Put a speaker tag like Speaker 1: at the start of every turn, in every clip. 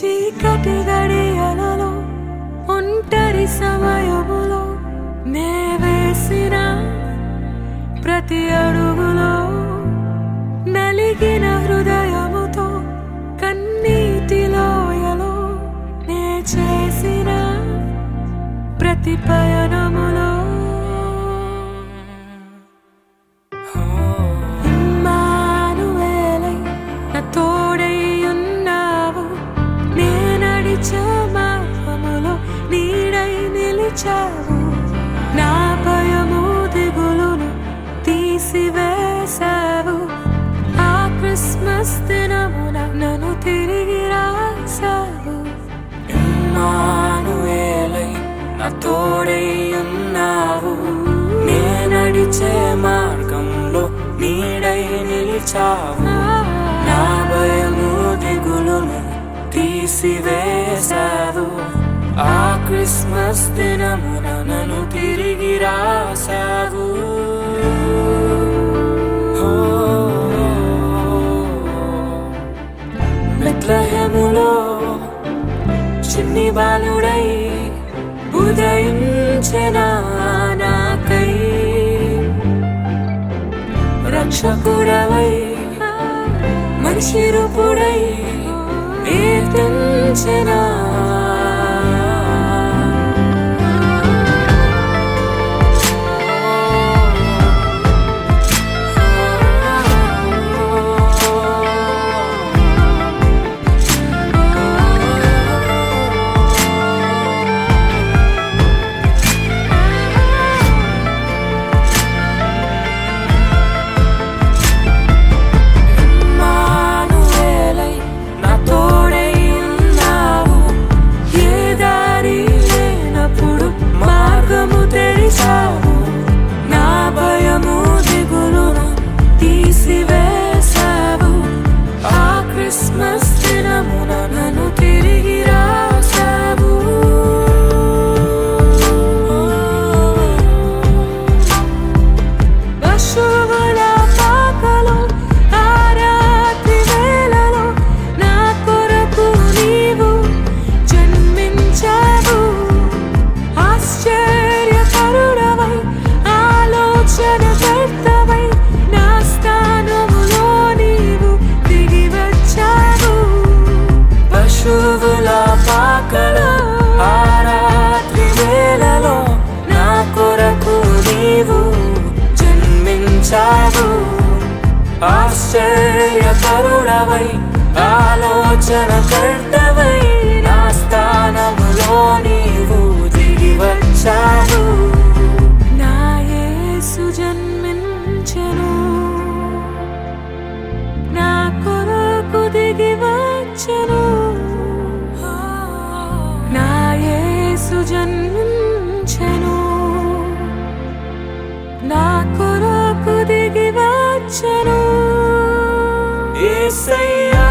Speaker 1: చీకటి గడియలలో ఒంటరి సమయములో నే వేసిన ప్రతి అడుగులో నలిగిన హృదయముతో కన్నీటి లోయలో నే చేసిన ప్రతి పయనములో ఇమ్మానుయేలై నా తోడై ఉన్నావు. నే నడిచే మార్గములో నీడై నిలిచావు. నా భయము దిగులును తీసివేశావు. ఆ క్రిస్మస్ దినమున నన్ను తిరిగి రాసావు. ఇమ్మానుయేలై నా తోడై ఉన్నావు. నే నడిచే మార్గంలో నీడై నిలిచావు. నా భయము దిగులును తీసివేశావు. ఆ క్రిస్మస్ దినమున నన్ను తిరిగి రాసావు. బెత్లెహేములో చిన్ని బాలుడై ఉదయించిన నాకై రక్షకుడవై మనిషి రూపుడై కీర్తించిన నా భయము దిగులును తీసివేశావు. ఆ క్రిస్మస్ దినమున నన్ను తిరిగి రాసావు. పశువుల పాకలో ఆ రాత్రి వేళలో నా కొరకు నీవు జన్మించావు. ఆశ్చర్యకరుడవై ఆలోచనకర్తవై నా స్థానములో నీవు దిగి వచ్చావు. పశువుల పాకలో ఆ రాత్రి వేళలో నా కొరకు నీవు జన్మించావు. ఆశ్చర్యకరుడవై ఆలోచనకర్తవై నా స్థానములో నీవు దిగి వచ్చావు. నా యేసు జన్మించెను. నా కొరకు దిగి వచ్చెను. నా యేసు జన్మించెను. నా కొరకు దిగి వచ్చెను. యేసయ్యా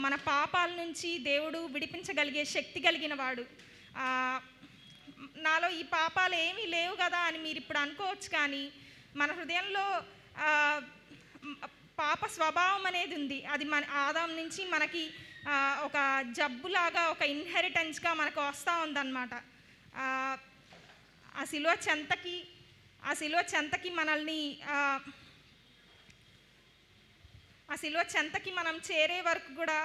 Speaker 2: మన పాపాల నుంచి దేవుడు విడిపించగలిగే శక్తి కలిగిన వాడు. నాలో ఈ పాపాలు ఏమీ లేవు కదా అని మీరు ఇప్పుడు అనుకోవచ్చు. కానీ మన హృదయంలో పాప స్వభావం అనేది ఉంది. అది మన ఆదాం నుంచి మనకి ఒక జబ్బులాగా, ఒక ఇన్హెరిటెన్స్గా మనకు వస్తూ ఉందన్నమాట. ఆ శిలువ చెంతకి మనం చేరే వరకు కూడా,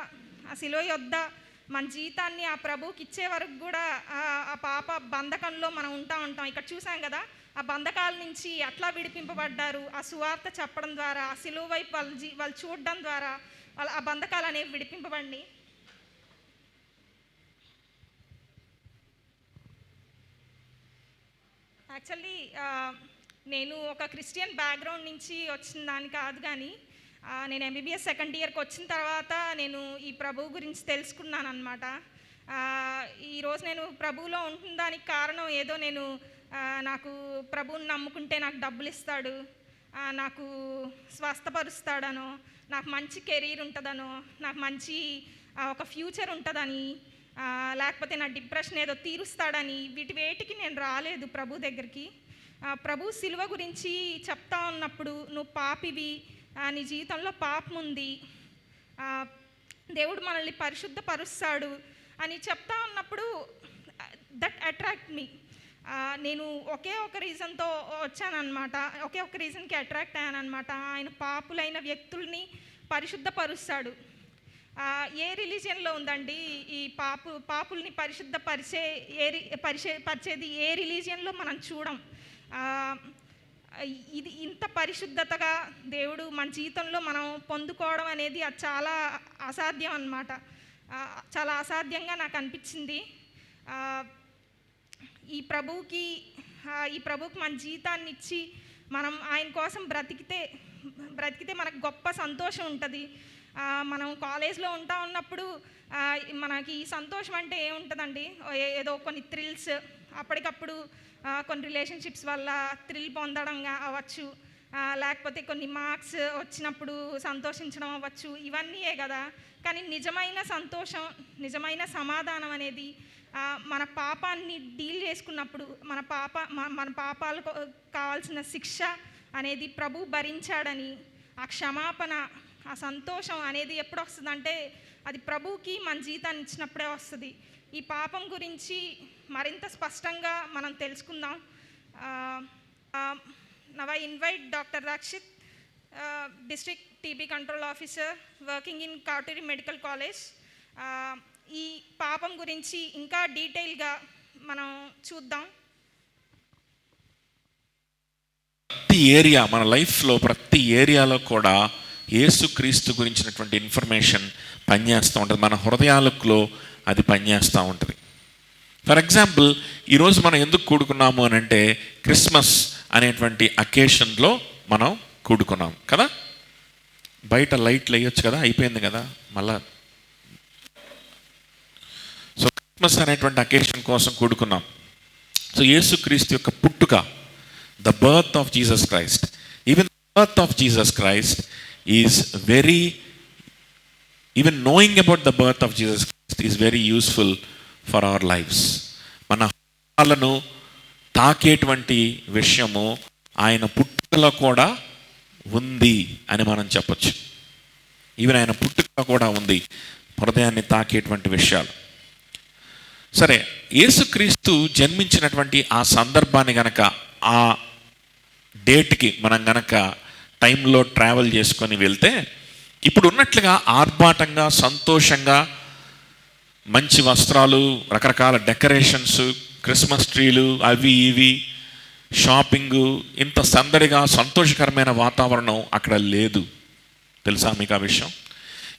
Speaker 2: ఆ శిలువ యొద్ద మన జీవితాన్ని ఆ ప్రభువుకి ఇచ్చే వరకు కూడా ఆ పాప బంధకంలో మనం ఉంటాం. ఇక్కడ చూసాం కదా, ఆ బంధకాల నుంచి అట్లా విడిపింపబడ్డారు. ఆ సువార్త చెప్పడం ద్వారా, ఆ శిలువ వైపు వాళ్ళు చూడడం ద్వారా వాళ్ళ ఆ బంధకాలు అనేవి విడిపింపబడి యాక్చువల్లీ నేను ఒక క్రిస్టియన్ బ్యాక్గ్రౌండ్ నుంచి వచ్చిన దాని కాదు, కానీ నేను ఎంబీబీఎస్ సెకండ్ ఇయర్కి వచ్చిన తర్వాత నేను ఈ ప్రభువు గురించి తెలుసుకున్నాను అనమాట. ఈరోజు నేను ప్రభువులో ఉంటుందానికి కారణం ఏదో నేను నాకు ప్రభువుని నమ్ముకుంటే నాకు డబ్బులు ఇస్తాడు, నాకు స్వస్థపరుస్తాడనో, నాకు మంచి కెరీర్ ఉంటుందనో, నాకు మంచి ఒక ఫ్యూచర్ ఉంటుందని, లేకపోతే నా డిప్రెషన్ ఏదో తీరుస్తాడని వేటికి నేను రాలేదు ప్రభు దగ్గరికి. ప్రభు సిలువ గురించి చెప్తా ఉన్నప్పుడు నువ్వు పాపివి, నీ జీవితంలో పాపం ఉంది, దేవుడు మనల్ని పరిశుద్ధపరుస్తాడు అని చెప్తా ఉన్నప్పుడు దట్ అట్రాక్ట్ మీ. నేను ఒకే ఒక రీజన్తో వచ్చానన్నమాట, ఒకే ఒక రీజన్కి అట్రాక్ట్ అయ్యానమాట. ఆయన పాపులైన వ్యక్తుల్ని పరిశుద్ధపరుస్తాడు. ఏ రిలీజియన్లో ఉందండి ఈ పాపుల్ని పరిచేది ఏ రిలీజియన్లో మనం చూడం. ఇది ఇంత పరిశుద్ధతగా దేవుడు మన జీవితంలో మనం పొందుకోవడం అనేది అది చాలా అసాధ్యం అన్నమాట. చాలా అసాధ్యంగా నాకు అనిపించింది. ఈ ప్రభువుకి మన జీవితాన్ని ఇచ్చి మనం ఆయన కోసం బ్రతికితే మనకు గొప్ప సంతోషం ఉంటుంది. మనం కాలేజ్లో ఉన్నప్పుడు మనకి ఈ సంతోషం అంటే ఏముంటుందండి, ఏదో కొన్ని థ్రిల్స్, అప్పటికప్పుడు కొన్ని రిలేషన్షిప్స్ వల్ల థ్రిల్ పొందడం అవ్వచ్చు, లేకపోతే కొన్ని మార్క్స్ వచ్చినప్పుడు సంతోషించడం అవ్వచ్చు, ఇవన్నీయే కదా. కానీ నిజమైన సంతోషం, నిజమైన సమాధానం అనేది మన పాపాన్ని డీల్ చేసుకున్నప్పుడు, మన పాపాలు కావాల్సిన శిక్ష అనేది ప్రభు భరించాడని ఆ క్షమాపణ, ఆ సంతోషం అనేది ఎప్పుడు వస్తుందంటే అది ప్రభువుకి మన జీవితాన్ని ఇచ్చినప్పుడే వస్తుంది. ఈ పాపం గురించి మరింత స్పష్టంగా మనం తెలుసుకుందాం. Now I invite doctor Rakshit, district TB control officer working in Katuri medical college. ఈ పాపం గురించి ఇంకా డీటెయిల్గా మనం చూద్దాం.
Speaker 3: ప్రతి ఏరియా, మన లైఫ్లో ప్రతి ఏరియాలో కూడా యేసుక్రీస్తు గురించినటువంటి ఇన్ఫర్మేషన్ పనిచేస్తూ ఉంటుంది. మన హృదయాలలో అది పనిచేస్తూ ఉంటుంది. ఫర్ ఎగ్జాంపుల్, ఈరోజు మనం ఎందుకు కూడుకున్నాము అని అంటే క్రిస్మస్ అనేటువంటి అకేషన్లో మనం కూడుకున్నాం కదా. బయట లైట్లు వేయొచ్చు కదా, అయిపోయింది కదా మళ్ళా. సో క్రిస్మస్ అనేటువంటి అకేషన్ కోసం కూడుకున్నాం. సో యేసుక్రీస్తు యొక్క పుట్టుక, the birth of Jesus Christ, even the birth of Jesus Christ is very, even knowing about the birth of Jesus Christ is very useful for our lifes. మన హృదయాలను తాకేటువంటి విషయము ఆయన పుట్టుకలో కూడా ఉంది అని మనం చెప్పచ్చు. ఈవెన్ ఆయన పుట్టుక కూడా ఉంది, హృదయాన్ని తాకేటువంటి విషయాలు. సరే, యేసుక్రీస్తు జన్మించినటువంటి ఆ సందర్భాన్ని గనక, ఆ డేట్కి మనం గనక టైంలో ట్రావెల్ చేసుకొని వెళ్తే, ఇప్పుడు ఉన్నట్లుగా ఆర్భాటంగా, సంతోషంగా, మంచి వస్త్రాలు, రకరకాల డెకరేషన్స్, క్రిస్మస్ ట్రీలు, అవి ఇవి, షాపింగు, ఇంత సందడిగా సంతోషకరమైన వాతావరణం అక్కడ లేదు. తెలుసా మీకు ఆ విషయం?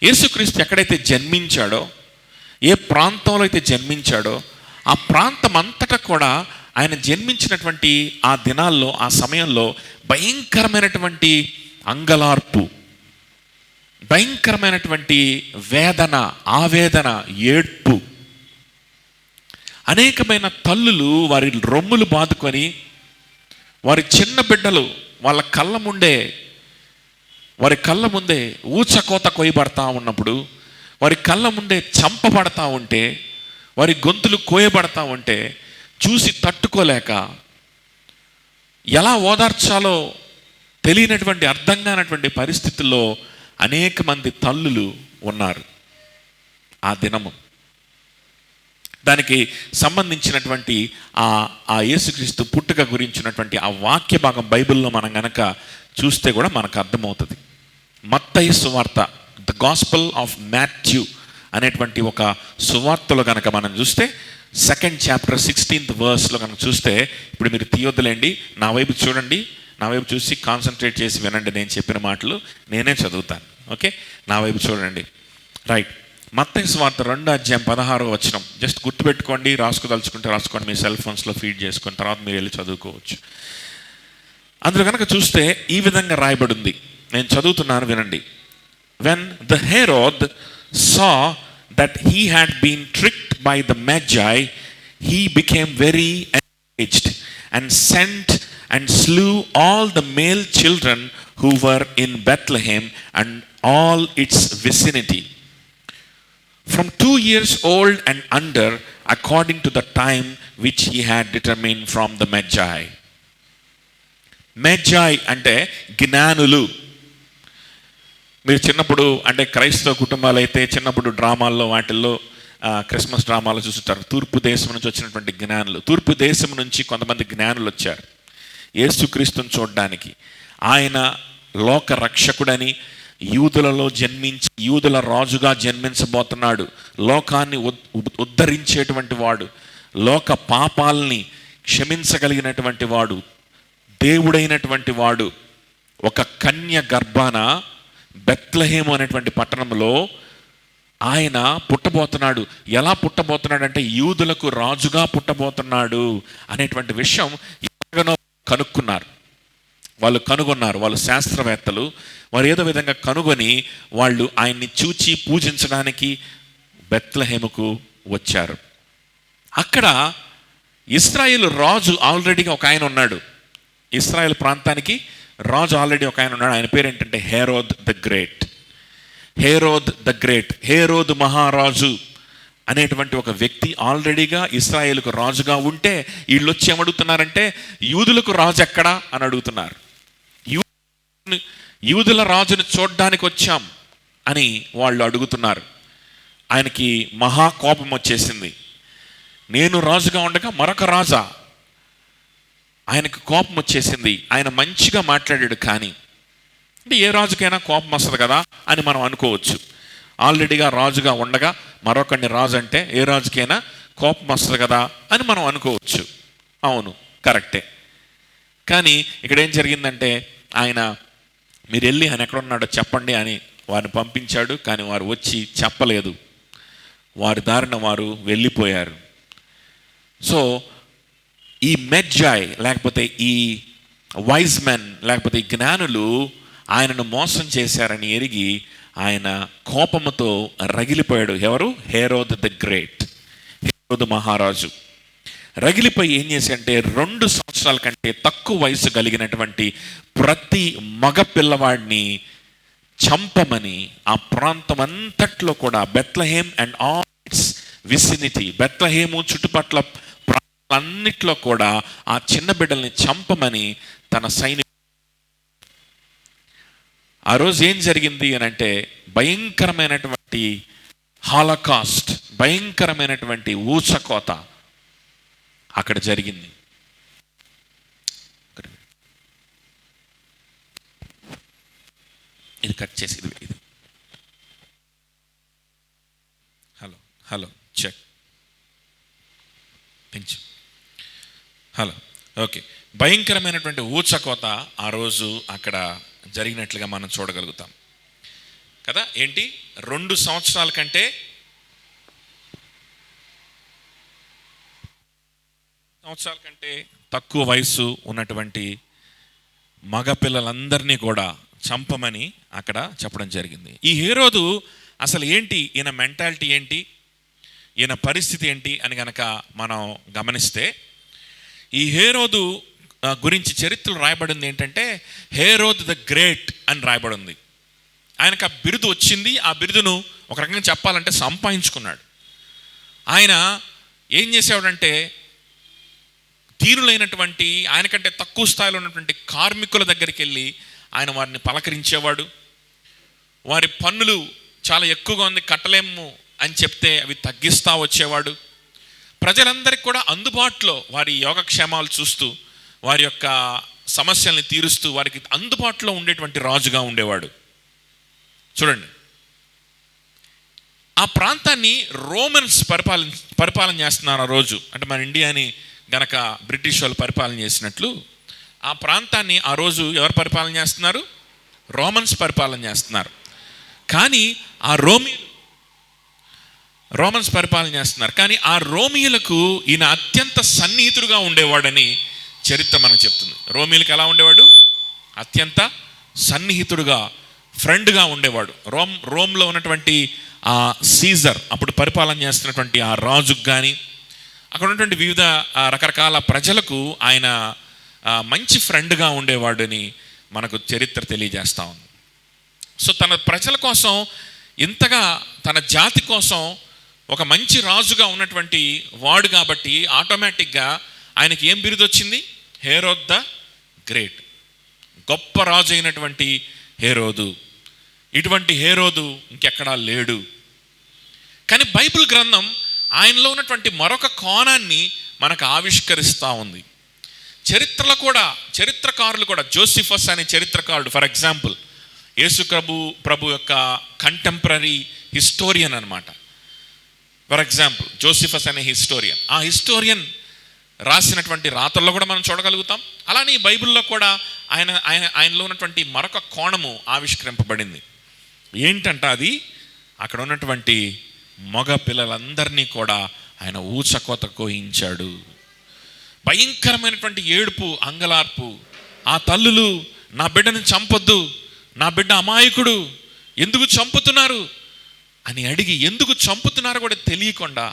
Speaker 3: యేసుక్రీస్తు ఎక్కడైతే జన్మించాడో, ఏ ప్రాంతంలో అయితే జన్మించాడో, ఆ ప్రాంతం అంతటా కూడా ఆయన జన్మించినటువంటి ఆ దినాల్లో, ఆ సమయంలో భయంకరమైనటువంటి అంగలార్పు, భయంకరమైనటువంటి వేదన, ఆవేదన, ఏడ్పు. అనేకమైన తల్లులు వారి రొమ్ములు బాదుకొని, వారి చిన్న బిడ్డలు వారి కళ్ళ ముందే ఊచకోత కొయ్యబడతా ఉన్నప్పుడు, వారి కళ్ళ ముందే చంపబడతా ఉంటే, వారి గొంతులు కోయబడతా ఉంటే చూసి తట్టుకోలేక ఎలా ఓదార్చాలో తెలియనటువంటి, అర్థం కానటువంటి పరిస్థితుల్లో అనేక మంది తల్లులు ఉన్నారు ఆ దినము. దానికి సంబంధించినటువంటి ఆ యేసుక్రీస్తు పుట్టుక గురించినటువంటి ఆ వాక్య భాగం బైబిల్లో మనం గనక చూస్తే కూడా మనకు అర్థమవుతుంది. మత్తయి సువార్త, ద గాస్పెల్ ఆఫ్ మాథ్యూ అనేటువంటి ఒక సువార్తలో కనుక మనం చూస్తే, 2nd చాప్టర్ 16th verseలో కనుక చూస్తే, ఇప్పుడు మీరు తీయొద్దులేండి, నా వైపు చూడండి, నా వైపు చూసి కాన్సన్ట్రేట్ చేసి వినండి. నేను చెప్పిన మాటలు నేనే చదువుతాను, ఓకే? నా వైపు చూడండి. రైట్, మత్తయి సువార్త 2:16 జస్ట్ గుర్తుపెట్టుకోండి, రాసుకోదలుచుకుంటే రాసుకోండి, మీ సెల్ ఫోన్స్లో ఫీడ్ చేసుకుని తర్వాత మీరు వెళ్ళి చదువుకోవచ్చు. అందులో కనుక చూస్తే ఈ విధంగా రాయబడింది, నేను చదువుతున్నాను వినండి. When the Herod saw that he had been tricked by the Magi, he became very enraged and sent and slew all the male children who were in Bethlehem and all its vicinity, from 2 years old and under, according to the time which he had determined from the Magi. Magi అంటే జ్ఞానులు. మీరు చిన్నప్పుడు అంటే క్రైస్తవ కుటుంబాలు అయితే చిన్నప్పుడు డ్రామాల్లో వాటిల్లో క్రిస్మస్ డ్రామాలో చూస్తుంటారు, తూర్పు దేశం నుంచి వచ్చినటువంటి జ్ఞానులు. తూర్పు దేశం నుంచి కొంతమంది జ్ఞానులు వచ్చారు యేసుక్రీస్తుని చూడడానికి. ఆయన లోక రక్షకుడని, యూదులలో జన్మించి యూదుల రాజుగా జన్మించబోతున్నాడు, లోకాన్ని ఉద్ధరించేటువంటి వాడు, లోక పాపాలని క్షమించగలిగినటువంటి వాడు, దేవుడైనటువంటి వాడు ఒక కన్య గర్భాన బెత్లెహేము అనేటువంటి పట్టణంలో ఆయన పుట్టబోతున్నాడు. ఎలా పుట్టబోతున్నాడు అంటే యూదులకు రాజుగా పుట్టబోతున్నాడు అనేటువంటి విషయం ఎలాగనో కనుగొన్నారు వాళ్ళు శాస్త్రవేత్తలు. వారు ఏదో విధంగా కనుగొని వాళ్ళు ఆయన్ని చూచి పూజించడానికి బెత్లెహేముకు వచ్చారు. అక్కడ ఇశ్రాయేలు రాజు ఆల్రెడీగా ఒక ఆయన ఉన్నాడు. ఇశ్రాయేల్ ప్రాంతానికి రాజు ఆల్రెడీ ఒక ఆయన ఉన్నాడు. ఆయన పేరు ఏంటంటే హేరోద్ ద గ్రేట్. హేరోద్ మహారాజు అనేటువంటి ఒక వ్యక్తి ఆల్రెడీగా ఇశ్రాయేలుకు రాజుగా ఉంటే వీళ్ళు వచ్చి ఏమడుగుతున్నారంటే యూదులకు రాజు ఎక్కడా అని అడుగుతున్నారు. యూదుల రాజుని చూడ్డానికి వచ్చాం అని వాళ్ళు అడుగుతున్నారు. ఆయనకి మహాకోపం వచ్చేసింది. నేను రాజుగా ఉండగా మరొక రాజా? ఆయనకు కోపం వచ్చేసింది. ఆయన మంచిగా మాట్లాడాడు, కానీ అంటే ఏ రాజుకైనా కోపం వస్తుంది కదా అని మనం అనుకోవచ్చు. ఆల్రెడీగా రాజుగా ఉండగా మరొకరిని రాజు అంటే ఏ రాజుకైనా కోపం వస్తుంది కదా అని మనం అనుకోవచ్చు. అవును, కరెక్టే. కానీ ఇక్కడ ఏం జరిగిందంటే ఆయన మీరు వెళ్ళి ఆయన ఎక్కడ ఉన్నాడో చెప్పండి అని వారిని పంపించాడు. కానీ వారు వచ్చి చెప్పలేదు, వారి దారిన వారు వెళ్ళిపోయారు. సో ఈ మెజ్జాయ్ లేకపోతే ఈ వైజ్ మెన్ లేకపోతే ఈ జ్ఞానులు ఆయనను మోసం చేశారని ఎరిగి ఆయన కోపముతో రగిలిపోయాడు. ఎవరు? హేరోద్ ద గ్రేట్, హేరోదు మహారాజు. రగిలిపోయి ఏం చేశాడంటే 2 సంవత్సరాల కంటే తక్కువ వయసు కలిగినటువంటి ప్రతి మగ పిల్లవాడిని చంపమని ఆ ప్రాంతం అంతట్లో కూడా Bethlehem and all its vicinity, Bethlehem చుట్టుపట్ల ప్రాంతాలన్నిట్లో కూడా ఆ చిన్న బిడ్డల్ని చంపమని తన సైనికులు. ఆ రోజు ఏం జరిగింది అని అంటే భయంకరమైనటువంటి హాలోకాస్ట్, భయంకరమైనటువంటి ఊచకోత అక్కడ జరిగింది. ఇది కట్ చేసి ఇది హలో చెక్ పెంచు. Hello, okay. భయంకరమైనటువంటి ఊచకోత ఆ రోజు అక్కడ జరిగినట్లుగా మనం చూడగలుగుతాం కదా. ఏంటి, 2 సంవత్సరాల కంటే తక్కువ వయసు ఉన్నటువంటి మగ పిల్లలందరినీ కూడా చంపమని అక్కడ చెప్పడం జరిగింది. ఈ హేరోదు అసలు ఏంటి, ఈయన మెంటాలిటీ ఏంటి, ఈయన పరిస్థితి ఏంటి అని కనుక మనం గమనిస్తే ఈ హేరోదు గురించి చరిత్రలో రాయబడింది ఏంటంటే హేరోద్ ద గ్రేట్ అని రాయబడింది. ఆయనకు ఆ బిరుదు వచ్చింది. ఆ బిరుదును ఒక రకంగా చెప్పాలంటే సంపాదించుకున్నాడు. ఆయన ఏం చేసేవాడంటే తీరులైనటువంటి ఆయనకంటే తక్కువ స్థాయిలో ఉన్నటువంటి కార్మికుల దగ్గరికి వెళ్ళి ఆయన వారిని పలకరించేవాడు. వారి పన్నులు చాలా ఎక్కువగా ఉంది, కట్టలేము అని చెప్తే అవి తగ్గిస్తూ వచ్చేవాడు. ప్రజలందరికీ కూడా అందుబాటులో వారి యోగక్షేమాలు చూస్తూ వారి యొక్క సమస్యల్ని తీరుస్తూ వారికి అందుబాటులో ఉండేటువంటి రాజుగా ఉండేవాడు. చూడండి, ఆ ప్రాంతాన్ని రోమన్స్ పరిపాలన చేస్తున్నారు ఆ రోజు. అంటే మన ఇండియాని గనక బ్రిటిష్ వాళ్ళు పరిపాలన చేసినట్లు ఆ ప్రాంతాన్ని ఆ రోజు ఎవరు పరిపాలన చేస్తున్నారు? రోమన్స్ పరిపాలన చేస్తున్నారు. కానీ ఆ రోమన్స్ పరిపాలన చేస్తున్నారు. కానీ ఆ రోమియులకు ఈయన అత్యంత సన్నిహితుడుగా ఉండేవాడని చరిత్ర మనకు చెప్తుంది. రోమియులకు ఎలా ఉండేవాడు? అత్యంత సన్నిహితుడుగా, ఫ్రెండ్గా ఉండేవాడు. రోమ్లో ఉన్నటువంటి ఆ సీజర్, అప్పుడు పరిపాలన చేస్తున్నటువంటి ఆ రాజుకు కానీ, అక్కడ ఉన్నటువంటి వివిధ రకరకాల ప్రజలకు ఆయన మంచి ఫ్రెండ్గా ఉండేవాడని మనకు చరిత్ర తెలియజేస్తూ ఉంది. సో తన ప్రజల కోసం, ఇంతగా తన జాతి కోసం ఒక మంచి రాజుగా ఉన్నటువంటి వాడు కాబట్టి ఆటోమేటిక్గా ఆయనకి ఏం బిరుదు వచ్చింది? హేరోద్ ద గ్రేట్, గొప్ప రాజు అయినటువంటి హేరోదు. ఇటువంటి హేరోదు ఇంకెక్కడా లేడు. కానీ బైబిల్ గ్రంథం ఆయనలో ఉన్నటువంటి మరొక కోణాన్ని మనకు ఆవిష్కరిస్తూ ఉంది. చరిత్రకారులు కూడా, జోసిఫస్ అనే చరిత్రకారుడు ఫర్ ఎగ్జాంపుల్, యేసు ప్రభు యొక్క కంటెంపరీ హిస్టోరియన్ అనమాట. ఫర్ ఎగ్జాంపుల్ జోసిఫస్ అనే హిస్టోరియన్, ఆ హిస్టోరియన్ రాసినటువంటి రాతల్లో కూడా మనం చూడగలుగుతాం. అలానే ఈ బైబిల్లో కూడా ఆయనలో ఉన్నటువంటి మరొక కోణము ఆవిష్కరింపబడింది. ఏంటంట అది? అక్కడ ఉన్నటువంటి మగ పిల్లలందరినీ కూడా ఆయన ఊచకోత కోయించాడు. భయంకరమైనటువంటి ఏడుపు, అంగలార్పు. ఆ తల్లులు, నా బిడ్డను చంపొద్దు, నా బిడ్డ అమాయకుడు, ఎందుకు చంపుతున్నారు అని అడిగి, ఎందుకు చంపుతున్నారో కూడా తెలియకుండా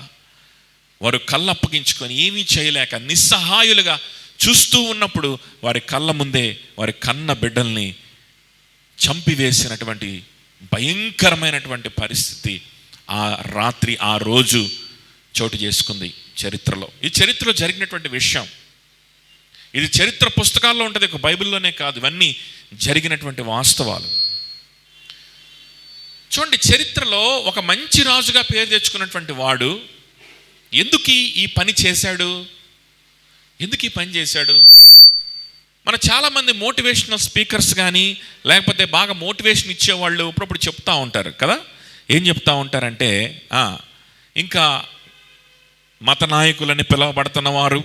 Speaker 3: వారు కళ్ళు అప్పగించుకొని ఏమీ చేయలేక నిస్సహాయులుగా చూస్తూ ఉన్నప్పుడు వారి కళ్ళ ముందే వారి కన్న బిడ్డల్ని చంపివేసినటువంటి భయంకరమైనటువంటి పరిస్థితి ఆ రాత్రి, ఆ రోజు చోటు చేసుకుంది చరిత్రలో. ఈ చరిత్రలో జరిగినటువంటి విషయం ఇది చరిత్ర పుస్తకాల్లో ఉంటుంది, ఒక బైబిల్లోనే కాదు. ఇవన్నీ జరిగినటువంటి వాస్తవాలు. చూడండి, చరిత్రలో ఒక మంచి రాజుగా పేరు తెచ్చుకున్నటువంటి వాడు ఎందుకు ఈ పని చేశాడు? ఎందుకు ఈ పని చేశాడు? మన చాలామంది మోటివేషనల్ స్పీకర్స్ కానీ, లేకపోతే బాగా మోటివేషన్ ఇచ్చేవాళ్ళు అప్పుడప్పుడు చెప్తూ ఉంటారు కదా. ఏం చెప్తూ ఉంటారంటే, ఇంకా మత నాయకులని పిలువబడుతున్నవారు,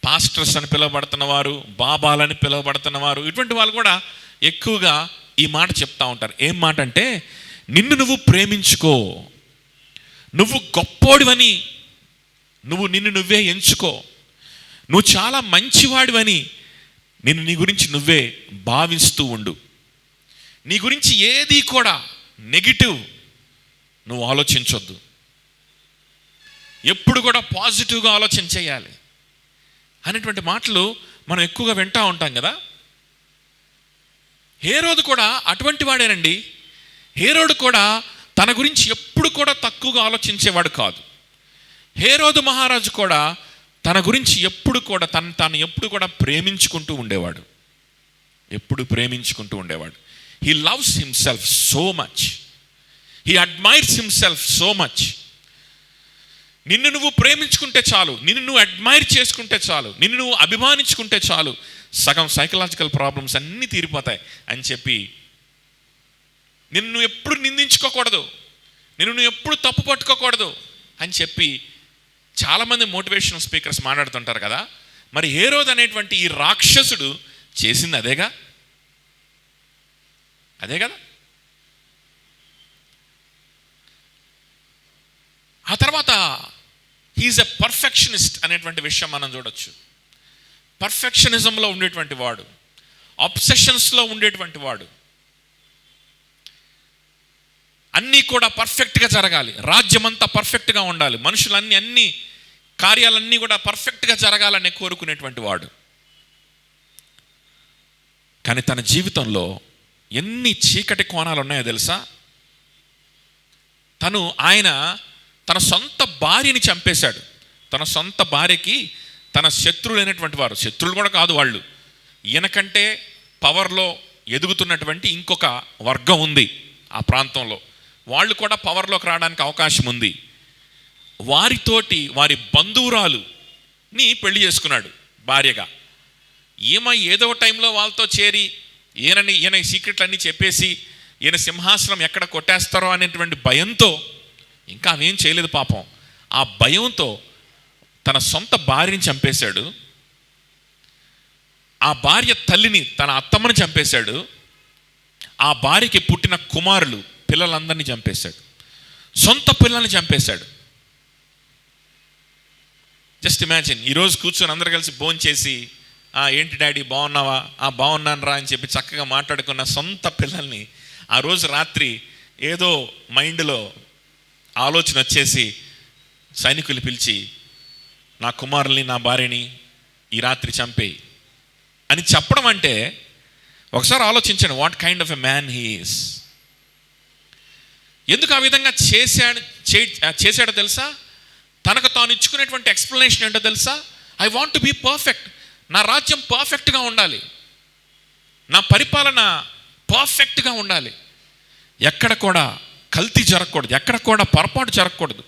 Speaker 3: పాస్టర్స్ అని పిలువబడుతున్నవారు, బాబాలని పిలువబడుతున్నవారు, ఇటువంటి వాళ్ళు కూడా ఎక్కువగా ఈ మాట చెప్తూ ఉంటారు. ఏం మాట అంటే, నిన్ను నువ్వు ప్రేమించుకో, నువ్వు గొప్పోడివని నిన్ను నువ్వే ఎంచుకో, నువ్వు చాలా మంచివాడివని నీ గురించి నువ్వే భావిస్తూ ఉండు. నీ గురించి ఏది కూడా నెగిటివ్ నువ్వు ఆలోచించొద్దు. ఎప్పుడు కూడా పాజిటివ్గా ఆలోచన చేయాలి అనేటువంటి మాటలు మనం ఎక్కువగా వింటూ ఉంటాం కదా. హేరోదు కూడా అటువంటి వాడేనండి. హేరోదు కూడా తన గురించి ఎప్పుడు కూడా తక్కువగా ఆలోచించేవాడు కాదు. హేరోదు మహారాజు కూడా తన గురించి ఎప్పుడు కూడా తాను ఎప్పుడు కూడా ప్రేమించుకుంటూ ఉండేవాడు. ఎప్పుడు ప్రేమించుకుంటూ ఉండేవాడు. He loves himself so much, he admires himself so much. నిన్ను నువ్వు ప్రేమించుకుంటే చాలు, నిన్ను నువ్వు అడ్మైర్ చేసుకుంటే చాలు, నిన్ను నువ్వు అభిమానించుకుంటే చాలు, సగం సైకలాజికల్ ప్రాబ్లమ్స్ అన్నీ తీరిపోతాయి అని చెప్పి, నిన్ను నువ్వు ఎప్పుడు నిందించుకోకూడదు, నిన్ను నువ్వు ఎప్పుడు తప్పు పట్టుకోకూడదు అని చెప్పి చాలామంది మోటివేషనల్ స్పీకర్స్ మాట్లాడుతుంటారు కదా. మరి హేరోదు అనేటువంటి ఈ రాక్షసుడు చేసింది అదే కదా. ఆ తర్వాత హీఈస్ ఎ పర్ఫెక్షనిస్ట్ అనేటువంటి విషయం మనం చూడొచ్చు. పర్ఫెక్షనిజంలో ఉండేటువంటి వాడు, అబ్సెషన్స్లో ఉండేటువంటి వాడు. అన్నీ కూడా పర్ఫెక్ట్గా జరగాలి, రాజ్యమంతా పర్ఫెక్ట్గా ఉండాలి, అన్ని కార్యాలన్నీ కూడా పర్ఫెక్ట్గా జరగాలని కోరుకునేటువంటి వాడు. కానీ తన జీవితంలో ఎన్ని చీకటి కోణాలు ఉన్నాయో తెలుసా. ఆయన తన సొంత భార్యని చంపేశాడు. తన సొంత భార్యకి తన శత్రువులైనటువంటి వారు, శత్రువులు కూడా కాదు వాళ్ళు, ఈయనకంటే పవర్లో ఎదుగుతున్నటువంటి ఇంకొక వర్గం ఉంది ఆ ప్రాంతంలో, వాళ్ళు కూడా పవర్లోకి రావడానికి అవకాశం ఉంది. వారితోటి వారి బంధువురాలుని పెళ్లి చేసుకున్నాడు భార్యగా. ఏదో టైంలో వాళ్ళతో చేరి ఈయన సీక్రెట్లు అన్నీ చెప్పేసి ఈయన సింహాసనం ఎక్కడ కొట్టేస్తారో అనేటువంటి భయంతో, ఇంకా ఆమెం చేయలేదు పాపం, ఆ భయంతో తన సొంత భార్యని చంపేశాడు. ఆ భార్య తల్లిని, తన అత్తమ్మని చంపేశాడు. ఆ భార్యకి పుట్టిన పిల్లలందరినీ చంపేశాడు. సొంత పిల్లల్ని చంపేశాడు. జస్ట్ ఇమాజిన్, ఈరోజు కూర్చొని అందరు కలిసి భోంచేసి ఏంటి డాడీ బాగున్నావా, బాగున్నాను రా అని చెప్పి చక్కగా మాట్లాడుకున్న సొంత పిల్లల్ని ఆ రోజు రాత్రి ఏదో మైండ్లో ఆలోచన వచ్చేసి సైనికులు పిలిచి నా కుమారుల్ని నా భార్యని ఈ రాత్రి చంపేయి అని చెప్పడం అంటే ఒకసారి ఆలోచించండి, what kind of a man he is. ఎందుకు ఆ విధంగా చేశాడో తెలుసా? తనకు తాను ఇచ్చుకునేటువంటి ఎక్స్ప్లెనేషన్ ఏంటో తెలుసా? I want to be perfect. నా రాజ్యం పర్ఫెక్ట్గా ఉండాలి, నా పరిపాలన పర్ఫెక్ట్గా ఉండాలి, ఎక్కడ కూడా కల్తీ జరగకూడదు, ఎక్కడ కూడా పొరపాటు జరగకూడదు.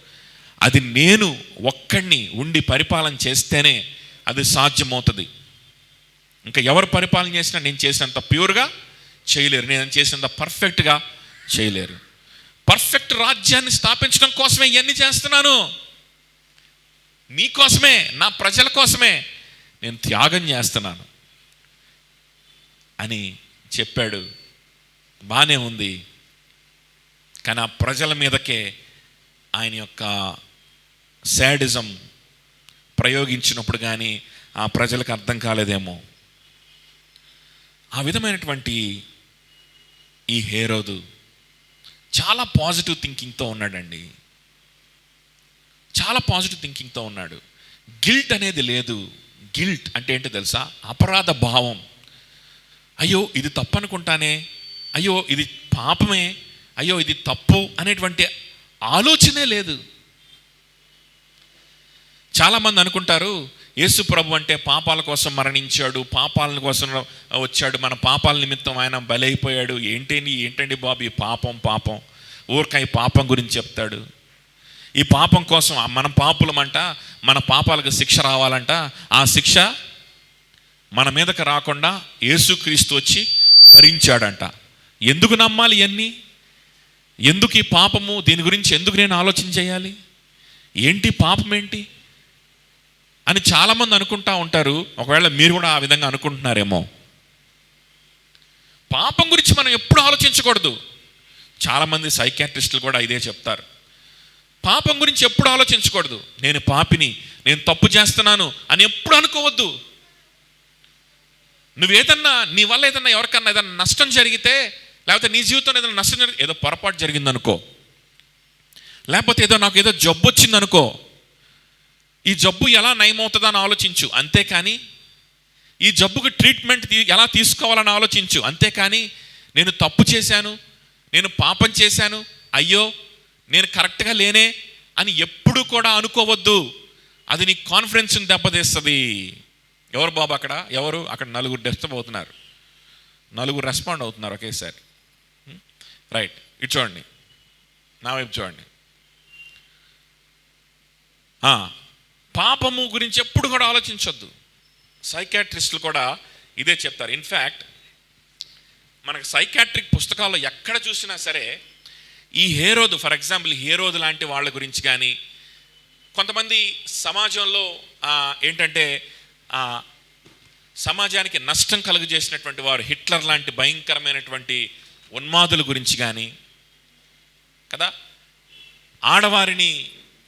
Speaker 3: అది నేను ఒక్కడిని ఉండి పరిపాలన చేస్తేనే అది సాధ్యమవుతుంది. ఇంకా ఎవరు పరిపాలన చేసినా నేను చేసినంత ప్యూర్గా చేయలేరు, నేను చేసినంత పర్ఫెక్ట్గా చేయలేరు. పర్ఫెక్ట్ రాజ్యాన్ని స్థాపించడం కోసమే ఇవన్నీ చేస్తున్నాను, నీకోసమే, నా ప్రజల కోసమే నేను త్యాగం చేస్తున్నాను అని చెప్పాడు. బాగానే ఉంది, కానీ ఆ ప్రజల మీదకే ఆయన యొక్క శాడిజం ప్రయోగించినప్పుడు కానీ ఆ ప్రజలకు అర్థం కాలేదేమో. ఆ విధమైనటువంటి ఈ హేరోదు చాలా పాజిటివ్ థింకింగ్తో ఉన్నాడండి, చాలా పాజిటివ్ థింకింగ్తో ఉన్నాడు. గిల్ట్ అనేది లేదు. గిల్ట్ అంటే ఏంటో తెలుసా? అపరాధ భావం. అయ్యో ఇది తప్పు అనుకుంటానే, అయ్యో ఇది పాపమే, అయ్యో ఇది తప్పు అనేటువంటి ఆలోచనే లేదు. చాలామంది అనుకుంటారు యేసు ప్రభు అంటే పాపాల కోసం మరణించాడు, పాపాల కోసం వచ్చాడు, మన పాపాల నిమిత్తం ఆయన బలైపోయాడు. ఏంటండి బాబు ఈ పాపం ఊరికాయ పాపం గురించి చెప్తాడు. ఈ పాపం కోసం మన పాపులమంట, మన పాపాలకు శిక్ష రావాలంట. ఆ శిక్ష మన మీదకి రాకుండా యేసుక్రీస్తు వచ్చి భరించాడంట. ఎందుకు నమ్మాలి ఇవన్నీ? ఎందుకు ఈ పాపము? దీని గురించి ఎందుకు నేను ఆలోచన చేయాలి? ఏంటి పాపం ఏంటి అని చాలామంది అనుకుంటా ఉంటారు. ఒకవేళ మీరు కూడా ఆ విధంగా అనుకుంటున్నారేమో. పాపం గురించి మనం ఎప్పుడు ఆలోచించకూడదు. చాలామంది సైకాట్రిస్టులు కూడా ఇదే చెప్తారు. పాపం గురించి ఎప్పుడు ఆలోచించకూడదు. నేను పాపిని, నేను తప్పు చేస్తున్నాను అని ఎప్పుడు అనుకోవద్దు. నువ్వేదన్నా నీ వల్ల ఏదన్నా ఎవరికన్నా ఏదన్నా నష్టం జరిగితే, లేకపోతే నీ జీవితంలో ఏదైనా నష్టం జరిగితే, ఏదో పొరపాటు జరిగిందనుకో, లేకపోతే నాకు ఏదో జబ్బు వచ్చిందనుకో, ఈ జబ్బు ఎలా నయమవుతుందని ఆలోచించు, అంతేకాని ఈ జబ్బుకి ట్రీట్మెంట్ ఎలా తీసుకోవాలని ఆలోచించు, అంతేకాని నేను తప్పు చేశాను, నేను పాపం చేశాను, అయ్యో నేను కరెక్ట్గా లేనే అని ఎప్పుడు కూడా అనుకోవద్దు. అది నీ కాన్ఫిడెన్స్ని దెబ్బతీస్తుంది. ఎవరు బాబు అక్కడ? ఎవరు అక్కడ? నలుగురు డిస్టర్బ్ అవుతున్నారు, నలుగురు రెస్పాండ్ అవుతున్నారు ఒకేసారి. రైట్, ఇటు చూడండి, నా వైపు చూడండి. పాపము గురించి ఎప్పుడు కూడా ఆలోచించొద్దు. సైకాట్రిస్టులు కూడా ఇదే చెప్తారు. ఇన్ఫ్యాక్ట్ మనకు సైకాట్రిక్ పుస్తకాల్లో ఎక్కడ చూసినా సరే ఈ హేరోదు, ఫర్ ఎగ్జాంపుల్ హేరోదు లాంటి వాళ్ళ గురించి కానీ, కొంతమంది సమాజంలో ఏంటంటే సమాజానికి నష్టం కలుగజేసినటువంటి వారు, హిట్లర్ లాంటి భయంకరమైనటువంటి ఉన్మాదుల గురించి కానీ కదా, ఆడవారిని